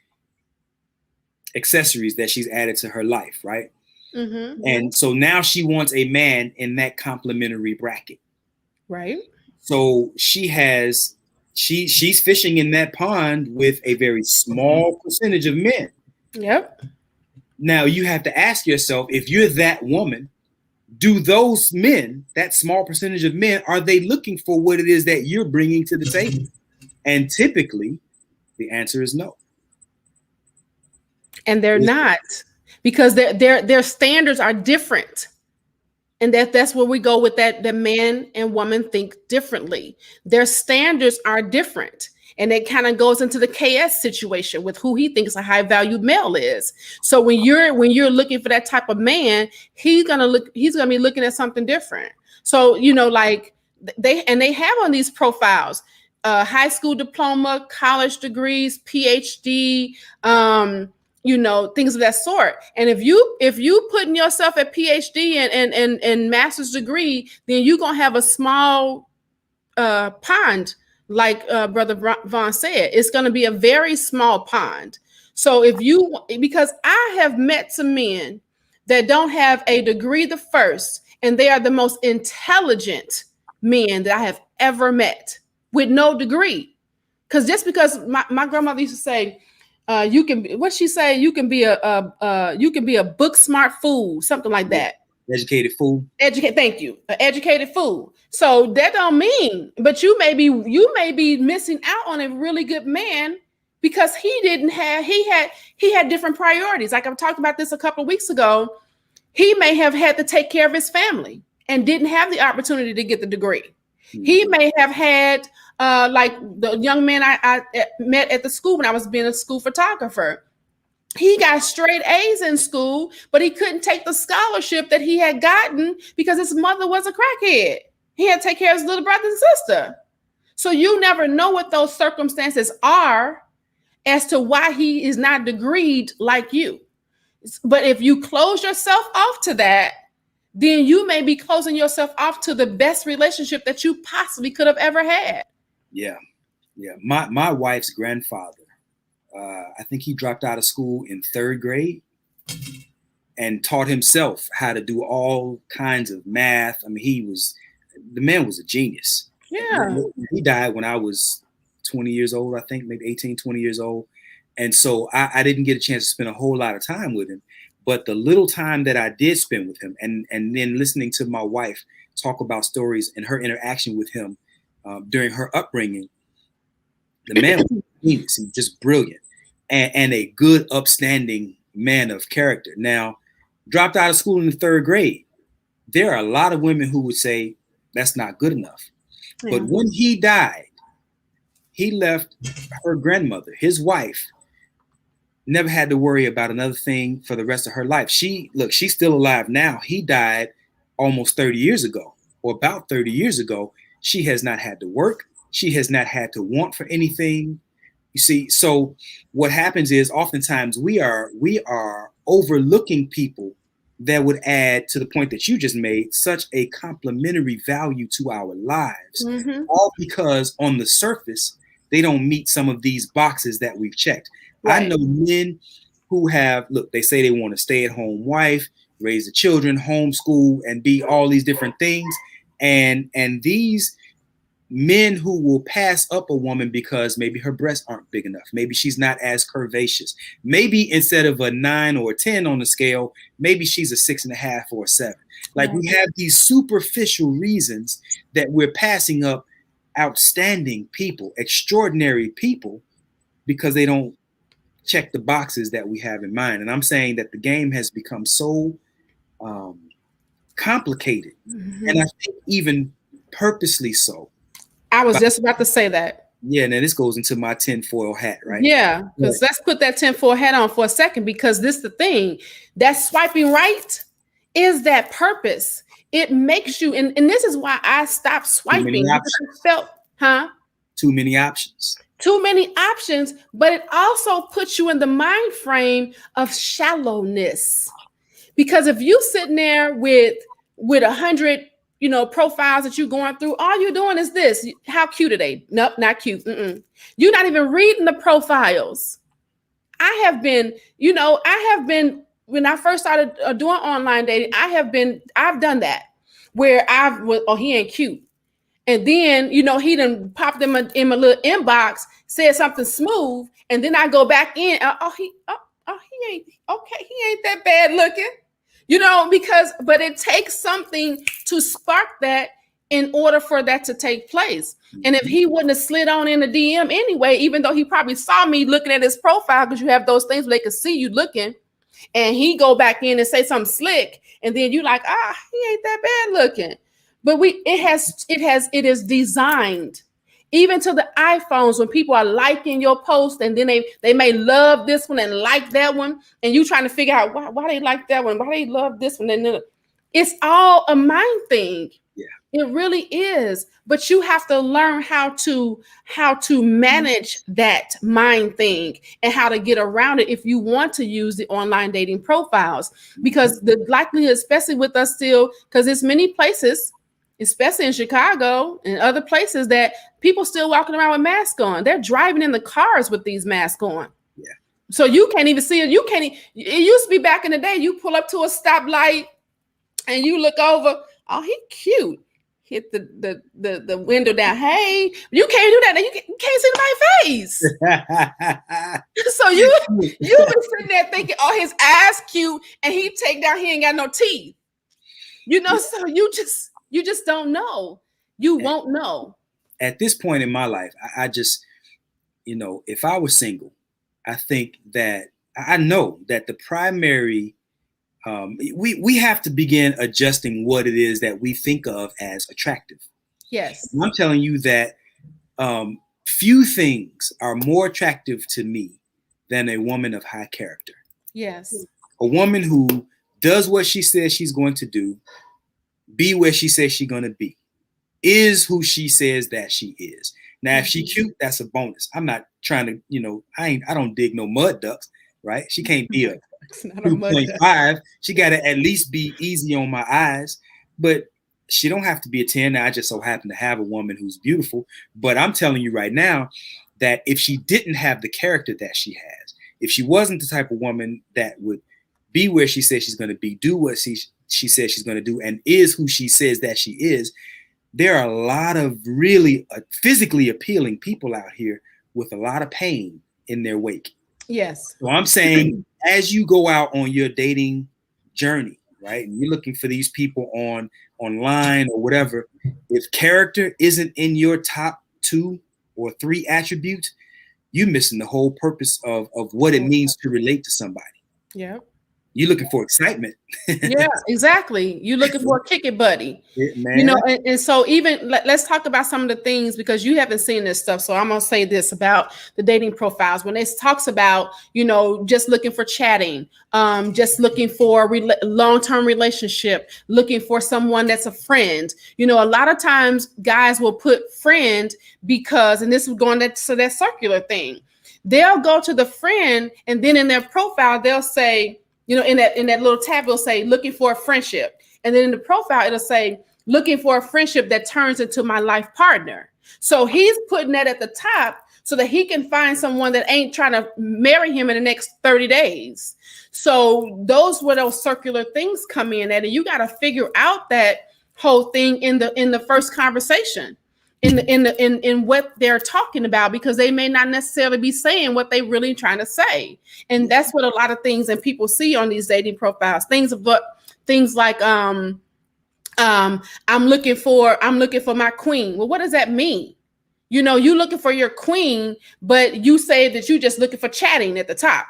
accessories that she's added to her life, right? Mm-hmm. And so now she wants a man in that complementary bracket, right? So she's fishing in that pond with a very small percentage of men. Yep. Now you have to ask yourself, if you're that woman, do those men, that small percentage of men, are they looking for what it is that you're bringing to the table? And typically, the answer is no. And they're not, because their standards are different. And that's where we go with that. The man and woman think differently. Their standards are different. And it kind of goes into the KS situation with who he thinks a high valued male is. So when you're looking for that type of man, he's gonna be looking at something different. So, like they have on these profiles, high school diploma, college degrees, PhD, things of that sort. And if you putting yourself at PhD and master's degree, then you're gonna have a small pond. Like Brother Vaun said, it's going to be a very small pond. So because I have met some men that don't have a degree the first, and they are the most intelligent men that I have ever met with no degree. Because my grandmother used to say, you can be a book smart fool, something like that. Educated fool. Thank you. An educated fool. So that don't mean, but you may be missing out on a really good man because he had different priorities. Like I talked about this a couple of weeks ago. He may have had to take care of his family and didn't have the opportunity to get the degree. Mm-hmm. He may have had like the young man I met at the school when I was being a school photographer. He got straight A's in school, but he couldn't take the scholarship that he had gotten because his mother was a crackhead. He had to take care of his little brother and sister. So you never know what those circumstances are as to why he is not degreed like you. But if you close yourself off to that, then you may be closing yourself off to the best relationship that you possibly could have ever had. Yeah. My wife's grandfather, I think he dropped out of school in 3rd grade and taught himself how to do all kinds of math. I mean, the man was a genius. Yeah. He died when I was 20 years old, I think, maybe 18, 20 years old. And so I didn't get a chance to spend a whole lot of time with him. But the little time that I did spend with him, and then listening to my wife talk about stories and her interaction with him during her upbringing, the man was a genius. He was just brilliant. And a good, upstanding man of character. Now, dropped out of school in the 3rd grade. There are a lot of women who would say that's not good enough. Yeah. But when he died, he left her grandmother, his wife, never had to worry about another thing for the rest of her life. She's still alive now. He died almost 30 years ago, or about 30 years ago. She has not had to work. She has not had to want for anything. You see, so what happens is oftentimes we are overlooking people that would add, to the point that you just made, such a complementary value to our lives, all because on the surface, they don't meet some of these boxes that we've checked. Right. I know men who they say they want to stay at home wife, raise the children, homeschool, and be all these different things. And these men who will pass up a woman because maybe her breasts aren't big enough. Maybe she's not as curvaceous. Maybe instead of a 9 or a 10 on the scale, maybe she's a 6.5 or a 7. Like we have these superficial reasons that we're passing up outstanding people, extraordinary people, because they don't check the boxes that we have in mind. And I'm saying that the game has become so complicated, and I think even purposely so. I was just about to say that. Yeah, and then this goes into my tinfoil hat, right? Yeah, because let's put that tinfoil hat on for a second, because this is the thing. That swiping right is that purpose. It makes you, and this is why I stopped swiping. Too many options. Too many options, but it also puts you in the mind frame of shallowness. Because if you sitting there with 100, profiles that you're going through, all you're doing is this. How cute are they? Nope, not cute. You're not even reading the profiles. I have been, when I first started doing online dating, I've done that where he ain't cute. And then, he done popped in my little inbox, said something smooth. And then I go back in. He ain't okay. He ain't that bad looking, but it takes something to spark that in order for that to take place. And if he wouldn't have slid on in the DM anyway, even though he probably saw me looking at his profile, because you have those things where they can see you looking, and he go back in and say something slick, and then you like, he ain't that bad looking. But it is designed, even to the iPhones, when people are liking your post, and then they may love this one and like that one, and you trying to figure out why they like that one, why they love this one. And it's all a mind thing. Yeah, it really is. But you have to learn how to manage that mind thing and how to get around it if you want to use the online dating profiles, because the likelihood, especially with us still, because there's many places, especially in Chicago and other places, that people still walking around with masks on. They're driving in the cars with these masks on. Yeah. So you can't even see it. It used to be back in the day, you pull up to a stoplight and you look over, oh, he cute. Hit the window down. Hey, you can't do that. Now you can't see nobody's face. So you been sitting there thinking, oh, his eyes cute, and he ain't got no teeth. So you just don't know. You won't know. At this point in my life, I just, if I was single, I think that I know that the primary, we have to begin adjusting what it is that we think of as attractive. Yes. And I'm telling you that few things are more attractive to me than a woman of high character. Yes. A woman who does what she says she's going to do, be where she says she's going to be, is who she says that she is. Now, if she cute, that's a bonus. I'm not trying to, I don't dig no mud ducks, right? She can't be a 2.5. She got to at least be easy on my eyes, but she don't have to be a 10. Now, I just so happen to have a woman who's beautiful, but I'm telling you right now that if she didn't have the character that she has, if she wasn't the type of woman that would be where she says she's going to be, do what she says she's going to do, and is who she says that she is, there are a lot of really physically appealing people out here with a lot of pain in their wake. Yes. So I'm saying, as you go out on your dating journey, right, and you're looking for these people online or whatever, if character isn't in your top 2 or 3 attributes, you're missing the whole purpose of what it means to relate to somebody. Yeah. You're looking for excitement. Yeah, exactly. You're looking for a kick it buddy. Man. And so even let's talk about some of the things, because you haven't seen this stuff. So I'm going to say this about the dating profiles. When it talks about, just looking for chatting, just looking for long-term relationship, looking for someone that's a friend. A lot of times guys will put friend because, and this is going to that circular thing. They'll go to the friend, and then in their profile, they'll say, in that little tab, it'll say looking for a friendship. And then in the profile, it'll say looking for a friendship that turns into my life partner. So he's putting that at the top so that he can find someone that ain't trying to marry him in the next 30 days. So those were those circular things come in at, and you got to figure out that whole thing in the first conversation. in what they're talking about, because they may not necessarily be saying what they really trying to say. And that's what a lot of things and people see on these dating profiles. Things like I'm looking for my queen. Well, what does that mean? You looking for your queen, but you say that you just looking for chatting at the top.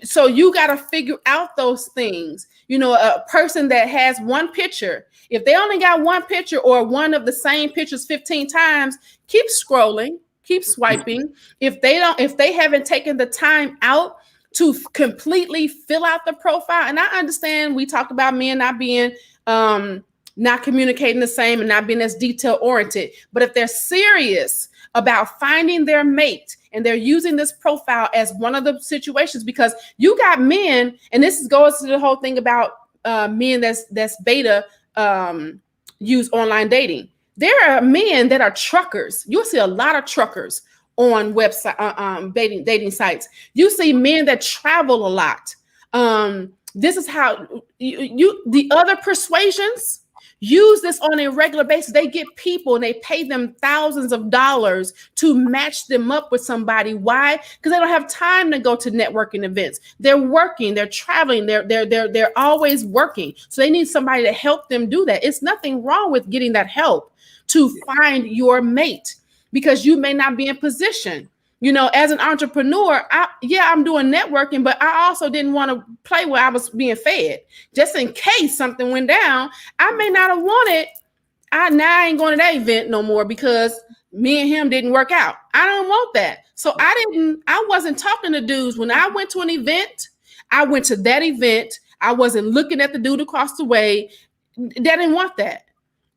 So you got to figure out those things. A person that has one picture, if they only got one picture or one of the same pictures 15 times, keep scrolling, keep swiping. If they haven't taken the time out to completely fill out the profile, and I understand we talked about men not being, not communicating the same and not being as detail oriented, but if they're serious about finding their mate and they're using this profile as one of the situations, because you got men, and this goes to the whole thing about men that's beta use online dating. There are men that are truckers. You'll see a lot of truckers on website dating sites. You see men that travel a lot. This is how the other persuasions use this on a regular basis. They get people and they pay them thousands of dollars to match them up with somebody. Why? Because they don't have time to go to networking events. They're working, they're traveling, they're always working. So they need somebody to help them do that. It's nothing wrong with getting that help to find your mate, because you may not be in position. As an entrepreneur, I'm doing networking, but I also didn't want to play where I was being fed. Just in case something went down, I may not have wanted. I ain't going to that event no more because me and him didn't work out. I don't want that. So I wasn't talking to dudes. When I went to an event, I went to that event. I wasn't looking at the dude across the way. They didn't want that,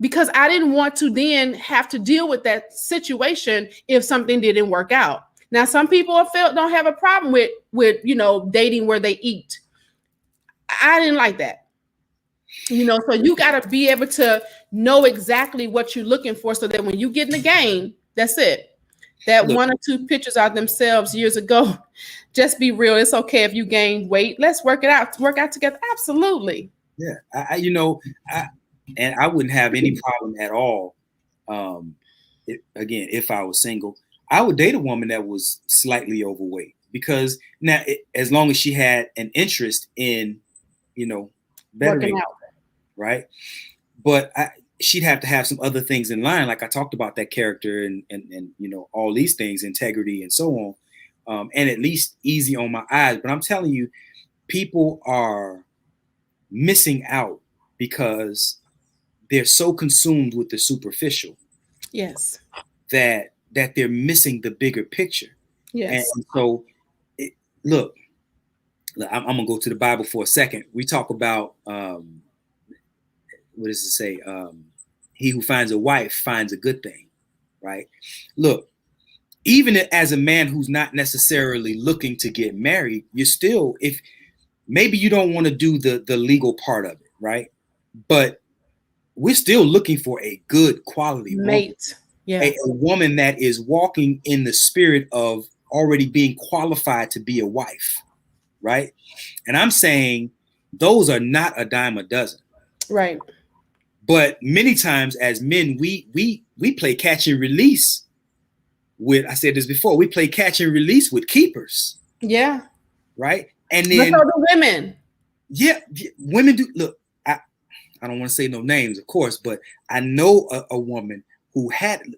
because I didn't want to then have to deal with that situation if something didn't work out. Now, some people don't have a problem with dating where they eat. I didn't like that. So you got to be able to know exactly what you're looking for, so that when you get in the game, that's it. That one or two pictures of themselves years ago, just be real. It's okay if you gain weight. Let's work out together. Absolutely. Yeah. And I wouldn't have any problem at all. If I was single, I would date a woman that was slightly overweight, because now, as long as she had an interest in, bettering, right? But she'd have to have some other things in line, like I talked about, that character and all these things, integrity and so on, and at least easy on my eyes. But I'm telling you, people are missing out because they're so consumed with the superficial. Yes. That they're missing the bigger picture. Yes. And so, look, I'm going to go to the Bible for a second. We talk about, what does it say? He who finds a wife finds a good thing, right? Look, even as a man who's not necessarily looking to get married, you're still, if maybe you don't want to do the legal part of it, right? But we're still looking for a good quality mate. Yeah. A woman that is walking in the spirit of already being qualified to be a wife, right? And I'm saying those are not a dime a dozen. Right. But many times as men, we play catch and release with, I said this before, we play catch and release with keepers. Yeah. Right. And then the women. Yeah, women do. Look, I don't want to say no names, of course, but I know a woman who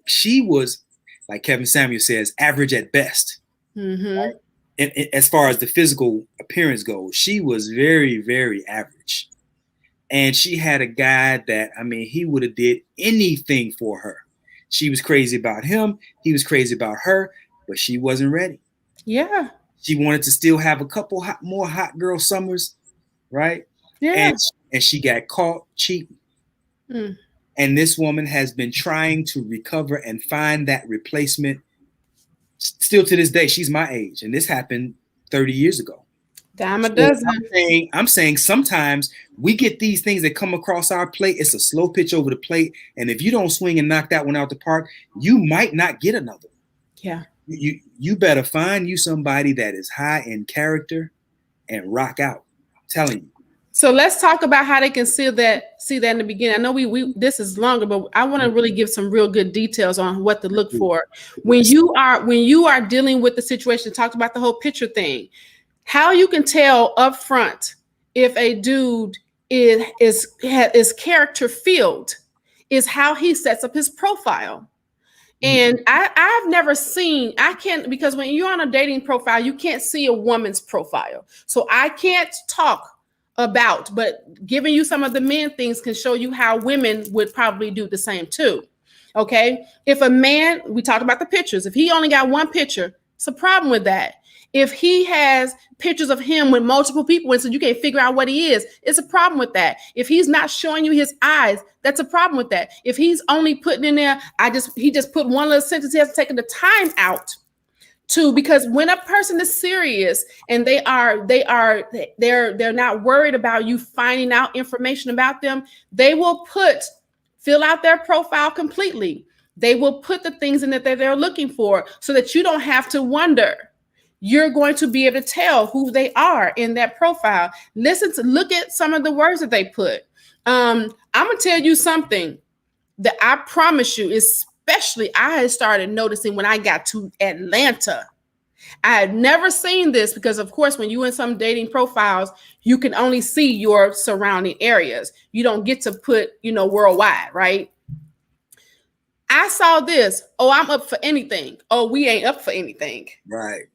she was, like Kevin Samuel says, average at best. Mm-hmm. Right? And as far as the physical appearance goes, she was very, very average. And she had a guy that, he would have did anything for her. She was crazy about him. He was crazy about her, but she wasn't ready. Yeah. She wanted to still have a couple more hot girl summers, right? Yeah. And she got caught cheating. Mm. And this woman has been trying to recover and find that replacement. Still to this day, she's my age, and this happened 30 years ago. Dime a dozen. I'm saying sometimes we get these things that come across our plate. It's a slow pitch over the plate, and if you don't swing and knock that one out the park, you might not get another. Yeah. You better find you somebody that is high in character and rock out. I'm telling you. So let's talk about how they can see that in the beginning. I know we this is longer, but I want to really give some real good details on what to look for when you are dealing with the situation. Talked about the whole picture thing. How you can tell up front if a dude is character filled is how he sets up his profile. And I've never seen, I can't, because when you're on a dating profile, you can't see a woman's profile. So I can't talk about, but giving you some of the men things can show you how women would probably do the same too. Okay. If a man, we talked about the pictures, if he only got one picture, it's a problem with that. If he has pictures of him with multiple people and so you can't figure out what he is, it's a problem with that. If he's not showing you his eyes, that's a problem with that. If he's only putting in there, he just put one little sentence, he has taken the time out to, because when a person is serious and they're not worried about you finding out information about them, they will fill out their profile completely. They will put the things in that they're looking for so that you don't have to wonder. You're going to be able to tell who they are in that profile. Look at some of the words that they put. I'm gonna tell you something that I promise you, especially I had started noticing when I got to Atlanta. I had never seen this because, of course, when you're in some dating profiles, you can only see your surrounding areas. You don't get to put, worldwide, right? I saw this. Oh, I'm up for anything. Oh, we ain't up for anything. Right.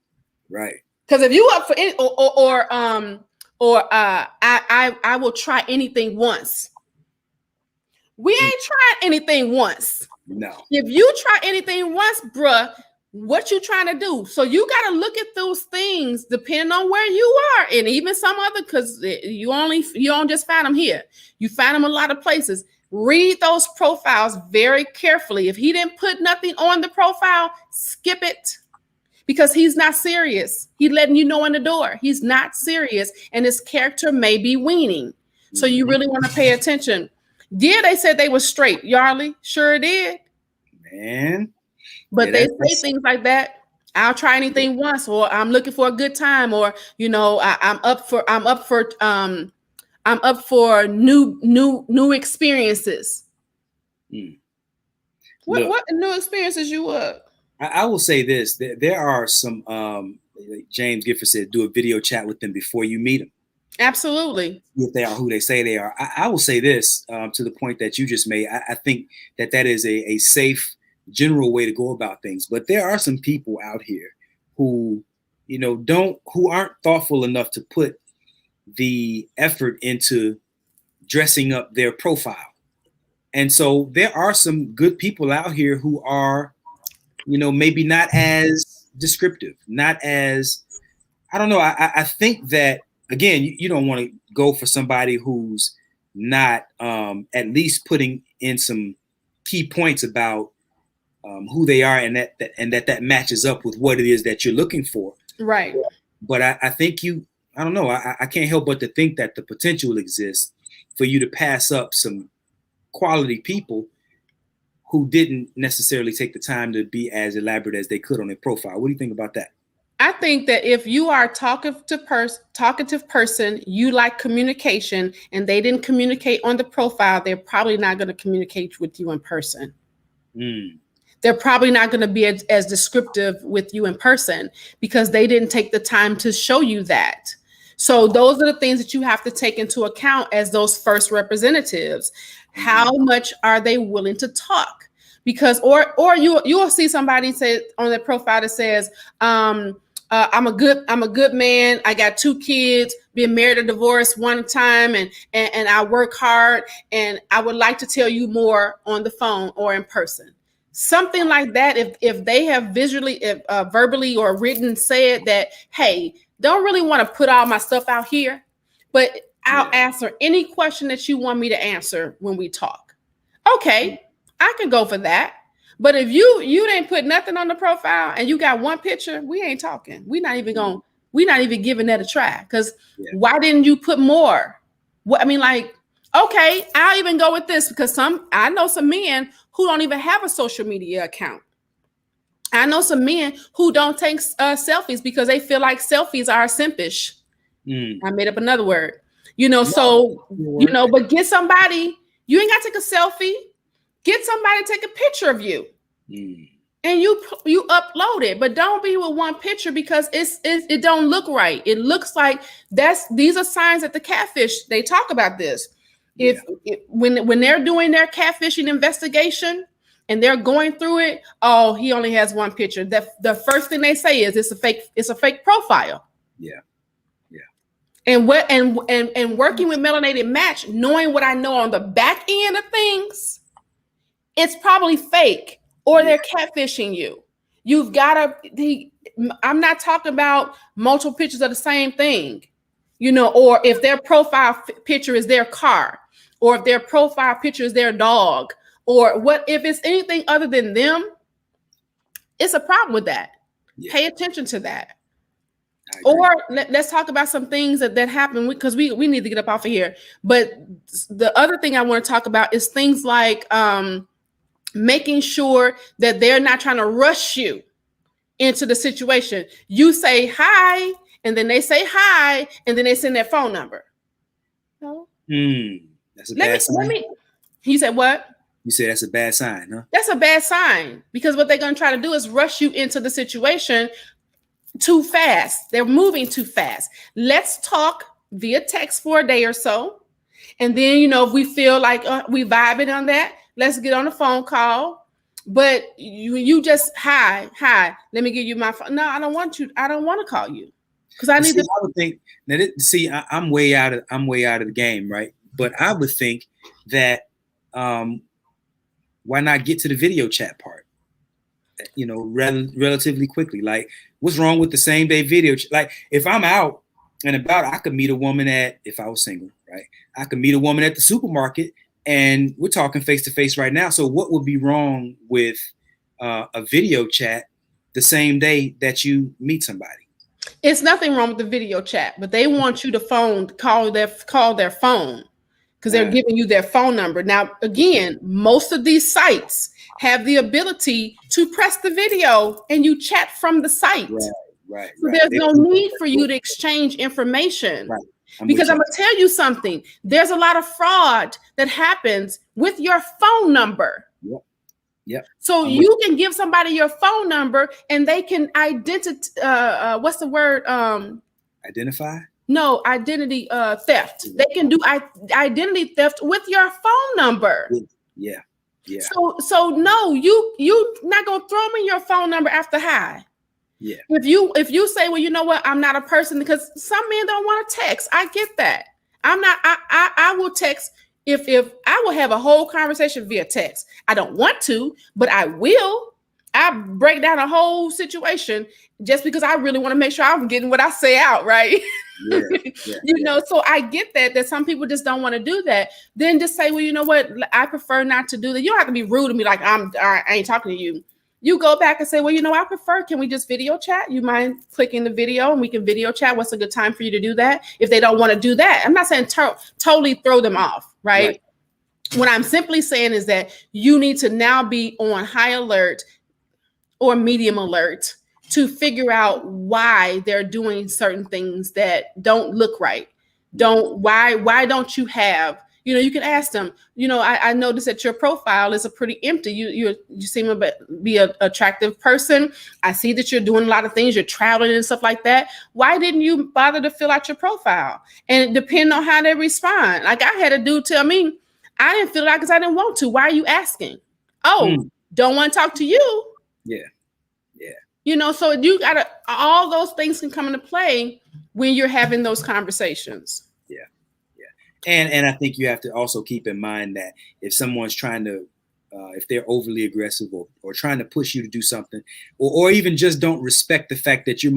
Because if you up for any, I will try anything once. We ain't tried anything once. No. If you try anything once, bruh, what you trying to do? So you got to look at those things depending on where you are, and even some other, because you don't just find them here. You find them a lot of places. Read those profiles very carefully. If he didn't put nothing on the profile, skip it. Because he's not serious. He's letting you know in the door. He's not serious. And his character may be weaning. So you really want to pay attention. Yeah, they said they were straight. Yarly, sure did. Man. But they say things like that. I'll try anything once, or I'm looking for a good time, or I'm up for new experiences. What new experiences you up? I will say this: there are some. Like James Gifford said, do a video chat with them before you meet them. Absolutely. If they are who they say they are. I will say this to the point that you just made. I think that is a safe, general way to go about things. But there are some people out here who, who aren't thoughtful enough to put the effort into dressing up their profile. And so there are some good people out here who are, maybe not as descriptive, not as, I don't know. I think that, again, you don't want to go for somebody who's not at least putting in some key points about who they are, and that matches up with what it is that you're looking for. Right. But I think I don't know. I can't help but to think that the potential exists for you to pass up some quality people who didn't necessarily take the time to be as elaborate as they could on their profile. What do you think about that? I think that if you are a talkative person, you like communication, and they didn't communicate on the profile, they're probably not going to communicate with you in person. They're probably not going to be as descriptive with you in person because they didn't take the time to show you that. So those are the things that you have to take into account as those first representatives. How much are they willing to talk? Because or you will see somebody say on their profile that says, I'm a good man. I got 2 kids, been married or divorced one time, and I work hard, and I would like to tell you more on the phone or in person. Something like that. If they have verbally or written said that, hey, don't really want to put all my stuff out here, but I'll answer any question that you want me to answer when we talk. Okay, I can go for that. But if you didn't put nothing on the profile and you got one picture, we ain't talking. We're not even giving that a try. Because why didn't you put more? Okay, I'll even go with this because I know some men who don't even have a social media account. I know some men who don't take selfies because they feel like selfies are simpish. I made up another word. You know, so, you know, but get somebody, you ain't got to take a selfie. Get somebody to take a picture of you. And you upload it, but don't be with one picture because it don't look right. It looks like these are signs that the catfish, they talk about this. When they're doing their catfishing investigation and they're going through it, oh, he only has one picture. The first thing they say is it's a fake profile. Yeah. And working with Melanated Match, knowing what I know on the back end of things, it's probably fake or they're catfishing you. You've got to, I'm not talking about multiple pictures of the same thing, you know, or if their profile picture is their car, or if their profile picture is their dog, or what, if it's anything other than them, it's a problem with that. Pay attention to that. Or let's talk about some things that happen because we need to get up off of here. But the other thing I want to talk about is things like making sure that they're not trying to rush you into the situation. You say hi, and then they say hi, and then they send their phone number. No? That's a bad sign. He said what? You said that's a bad sign, huh? That's a bad sign because what they're going to try to do is rush you into the situation too fast. They're moving too fast. Let's talk via text for a day or so. And then, you know, if we feel like we vibing on that, let's get on a phone call. But you just, hi, let me give you my phone. No, I don't want you. I don't want to call you because I need to. I would think that I'm way out of the game, right? But I would think that why not get to the video chat part? You know, relatively quickly. Like, what's wrong with the same day video? Like, if I'm out and about, I could meet a woman if I was single, right? I could meet a woman at the supermarket, and we're talking face to face right now. So, what would be wrong with a video chat the same day that you meet somebody? It's nothing wrong with the video chat, but they want you to call their phone because they're giving you their phone number. Now, again, most of these sites have the ability to press the video and you chat from the site. Right. So there's no need for you to exchange information. Right. Because I'm going to tell you something. There's a lot of fraud that happens with your phone number. Yep. So you can give somebody your phone number and they can what's the word? Identify? No, identity theft. They can do identity theft with your phone number. Yeah. So no, you not gonna throw me your phone number after hi. Yeah. If you say, well, you know what, I'm not a person, because some men don't want to text. I get that. I'm not. I will text if I will have a whole conversation via text. I don't want to, but I will. I break down a whole situation just because I really want to make sure I'm getting what I say out, right? You know, so I get that some people just don't want to do that. Then just say, well, you know what, I prefer not to do that. You don't have to be rude to me like I ain't talking to you. You go back and say, well, you know, I prefer, can we just video chat? You mind clicking the video and we can video chat? What's a good time for you to do that? If they don't want to do that, I'm not saying totally throw them off, right? What I'm simply saying is that you need to now be on high alert or medium alert to figure out why they're doing certain things that don't look right. Why don't you have, you know, you can ask them, you know, I noticed that your profile is a pretty empty. You seem to be an attractive person. I see that you're doing a lot of things. You're traveling and stuff like that. Why didn't you bother to fill out your profile? And depending on how they respond. Like I had a dude tell me, I didn't fill it out because I didn't want to. Why are you asking? Oh, don't want to talk to you. Yeah. You know, so you gotta, all those things can come into play when you're having those conversations. Yeah. And I think you have to also keep in mind that if someone's trying to, if they're overly aggressive or trying to push you to do something, or even just don't respect the fact that you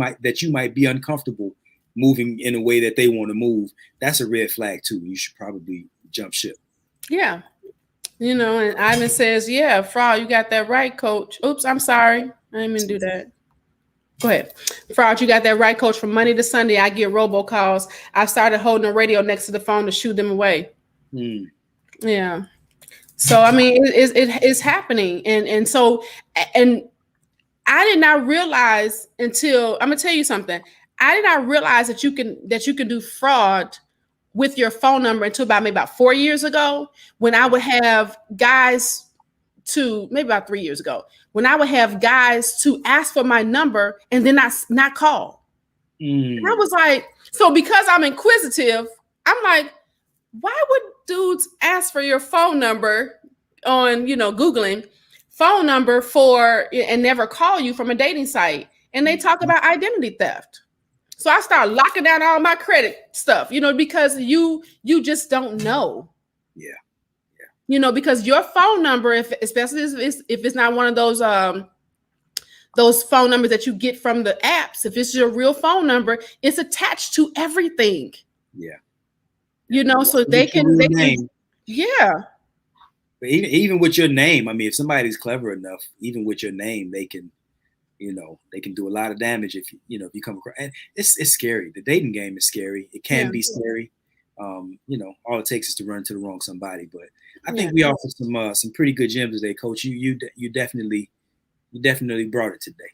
might be uncomfortable moving in a way that they want to move, that's a red flag too. You should probably jump ship. Yeah. You know, and Ivan says, yeah, fraud, you got that right, coach. Oops, I'm sorry. I didn't mean to do that. Go ahead. Fraud, you got that right, coach. From Monday to Sunday, I get robocalls. I've started holding a radio next to the phone to shoo them away. Yeah. So, I mean, it's happening. And so, and I did not realize until, I'm going to tell you something. I did not realize that you can do fraud with your phone number until about maybe about 4 years ago, when I would have guys to maybe about 3 years ago, when I would have guys to ask for my number and then not call. And I was like, so because I'm inquisitive, I'm like, why would dudes ask for your phone number on, Googling phone number and never call you from a dating site? And they talk about identity theft. So I start locking down all my credit stuff, because you just don't know. Yeah. Because your phone number, especially if it's not one of those phone numbers that you get from the apps, if it's your real phone number, it's attached to everything. Yeah. So they can, yeah. But even with your name, I mean, if somebody's clever enough, even with your name, they can do a lot of damage if you come across. And it's scary. The dating game is scary. It can be scary. All it takes is to run to the wrong somebody. But I think we offered some pretty good gems today, Coach. You definitely brought it today.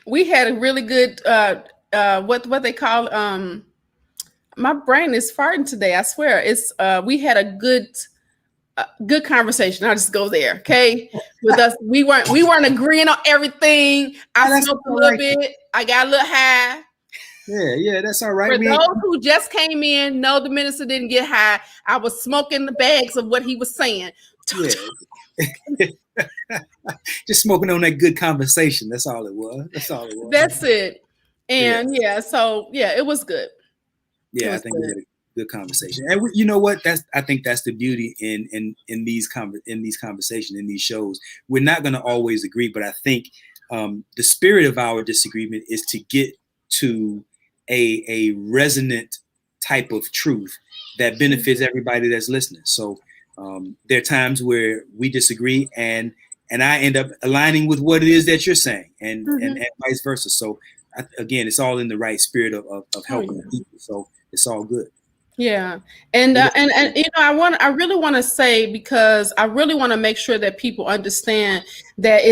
We had a really good what they call my brain is farting today. I swear. It's we had a good conversation. I'll just go there. Okay. With us, we weren't agreeing on everything. I smoked a little bit. I got a little high. Yeah, that's all right. For those who just came in, no, the minister didn't get high. I was smoking the bags of what he was saying. Yeah. Just smoking on that good conversation. That's all it was. That's it. And it was good. Yeah, I think we had a good conversation. And you know what? I think that's the beauty in these conversations, in these shows. We're not going to always agree, but I think the spirit of our disagreement is to get to a resonant type of truth that benefits everybody that's listening. So there are times where we disagree and I end up aligning with what it is that you're saying and vice versa. So again, it's all in the right spirit of helping people. So it's all good. Yeah. And I really want to say, because I really want to make sure that people understand that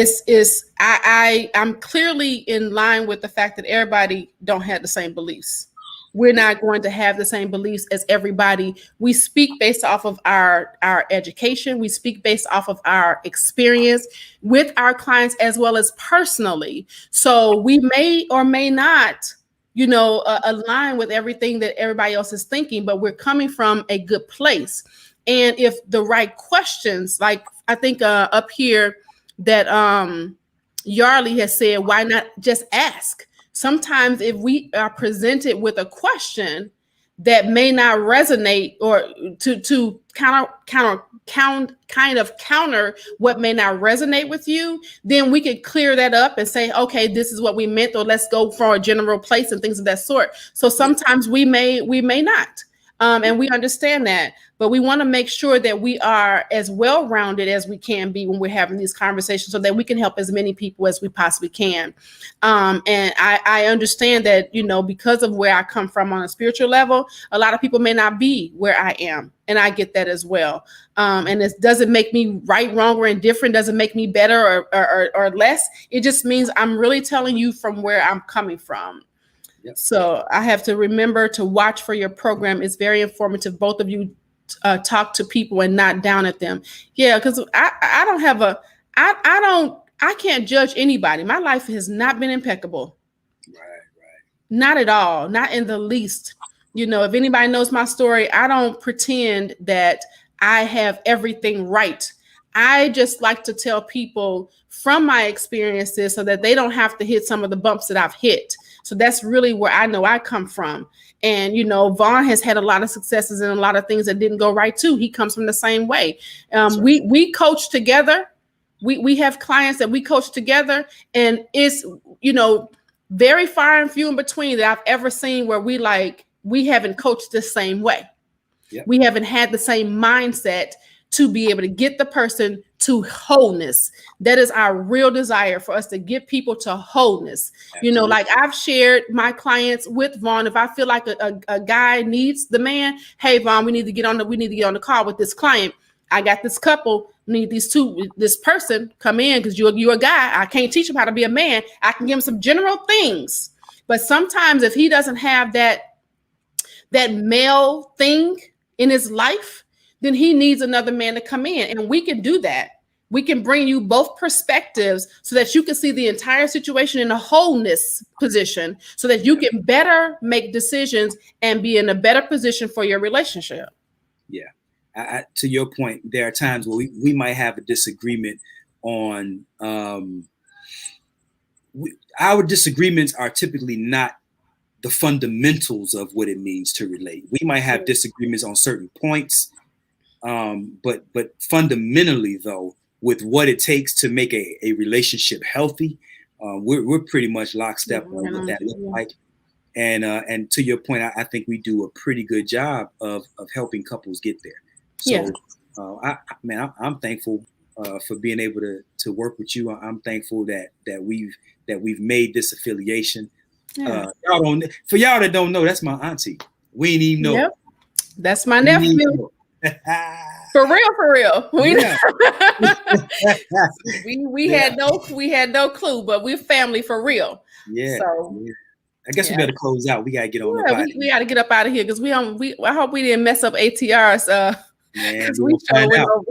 I'm clearly in line with the fact that everybody don't have the same beliefs. We're not going to have the same beliefs as everybody. We speak based off of our education. We speak based off of our experience with our clients as well as personally. So we may or may not align with everything that everybody else is thinking, but we're coming from a good place. And if the right questions, like I think up here that Yarly has said, why not just ask? Sometimes if we are presented with a question that may not resonate, or to kind of counter what may not resonate with you, then we could clear that up and say, okay, this is what we meant, or let's go for a general place and things of that sort. So sometimes we may not. And we understand that, but we want to make sure that we are as well-rounded as we can be when we're having these conversations, so that we can help as many people as we possibly can. And I understand that, because of where I come from on a spiritual level, a lot of people may not be where I am. And I get that as well. And it doesn't make me right, wrong, or indifferent. Doesn't make me better or less. It just means I'm really telling you from where I'm coming from. Yep. So I have to remember to watch for your program. It's very informative. Both of you talk to people and not down at them. Yeah, because I don't have I can't judge anybody. My life has not been impeccable. Right. Not at all. Not in the least. If anybody knows my story, I don't pretend that I have everything right. I just like to tell people from my experiences so that they don't have to hit some of the bumps that I've hit. So that's really where I know I come from. And, Vaun has had a lot of successes and a lot of things that didn't go right too. He comes from the same way. We coach together. We have clients that we coach together, and it's, very far and few in between that I've ever seen where we haven't coached the same way. Yep. We haven't had the same mindset to be able to get the person to wholeness. That is our real desire, for us to get people to wholeness. Absolutely. Like I've shared my clients with Vaun. If I feel like a guy needs the man, hey Vaun, we need to get on the call with this client. I got this couple, need this person come in because you're a guy. I can't teach him how to be a man. I can give him some general things. But sometimes if he doesn't have that that male thing in his life, then he needs another man to come in. And we can do that. We can bring you both perspectives so that you can see the entire situation in a wholeness position so that you can better make decisions and be in a better position for your relationship. Yeah. To your point, there are times where we might have a disagreement on our disagreements are typically not the fundamentals of what it means to relate. We might have disagreements on certain points, but fundamentally, though, with what it takes to make a relationship healthy, we're pretty much lockstep on what that looks like. And to your point, I think we do a pretty good job of helping couples get there. So, I'm thankful for being able to work with you. I'm thankful that we've made this affiliation. Yeah. For y'all that don't know, that's my auntie. We ain't even know. Yep. That's my nephew. For real. We had no clue, but we're family for real. Yeah. So I guess we better close out. We gotta get on the podcast. We gotta get up out of here because I hope we didn't mess up ATR's man, we went over.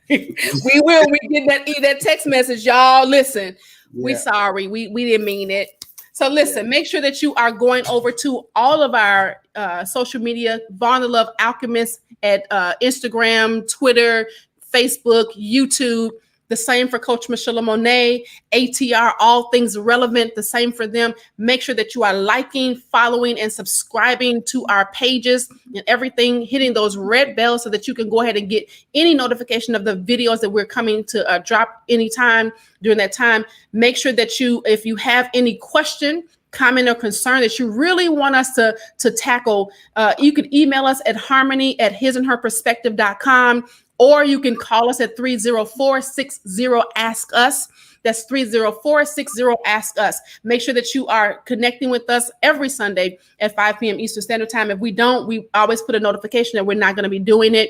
We will. We get that text message, y'all. Listen, we sorry. We didn't mean it. So listen, make sure that you are going over to all of our social media, Vaun the Love Alchemist at Instagram, Twitter, Facebook, YouTube. The same for Coach Michelamonè, ATR, all things relevant, the same for them. Make sure that you are liking, following, and subscribing to our pages and everything, hitting those red bells so that you can go ahead and get any notification of the videos that we're coming to drop anytime during that time. Make sure that if you have any question, comment, or concern that you really want us to tackle, you can email us at harmony@hisandherperspective.com. Or you can call us at 304-60-ASK-US. That's 304-60-ASK-US. Make sure that you are connecting with us every Sunday at 5 p.m. Eastern Standard Time. If we don't, we always put a notification that we're not going to be doing it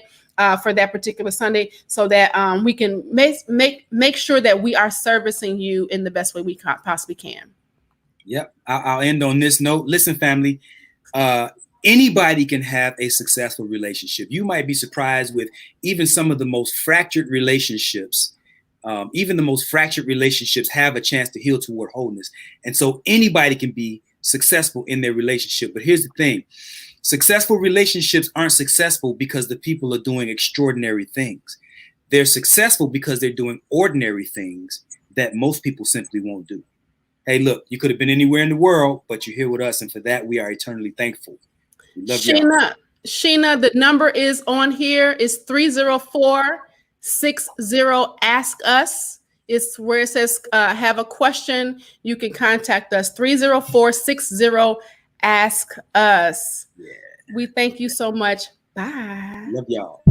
for that particular Sunday so that we can make sure that we are servicing you in the best way we possibly can. Yep. I'll end on this note. Listen, family. Anybody can have a successful relationship. You might be surprised with even some of the most fractured relationships. Even the most fractured relationships have a chance to heal toward wholeness. And so anybody can be successful in their relationship. But here's the thing. Successful relationships aren't successful because the people are doing extraordinary things. They're successful because they're doing ordinary things that most people simply won't do. Hey, look, you could have been anywhere in the world, but you're here with us. And for that, we are eternally thankful. Sheena, the number is on here. It's 304-60-ASK-US. It's where it says have a question. You can contact us. 304-60-ASK-US. Yeah. We thank you so much. Bye. Love y'all.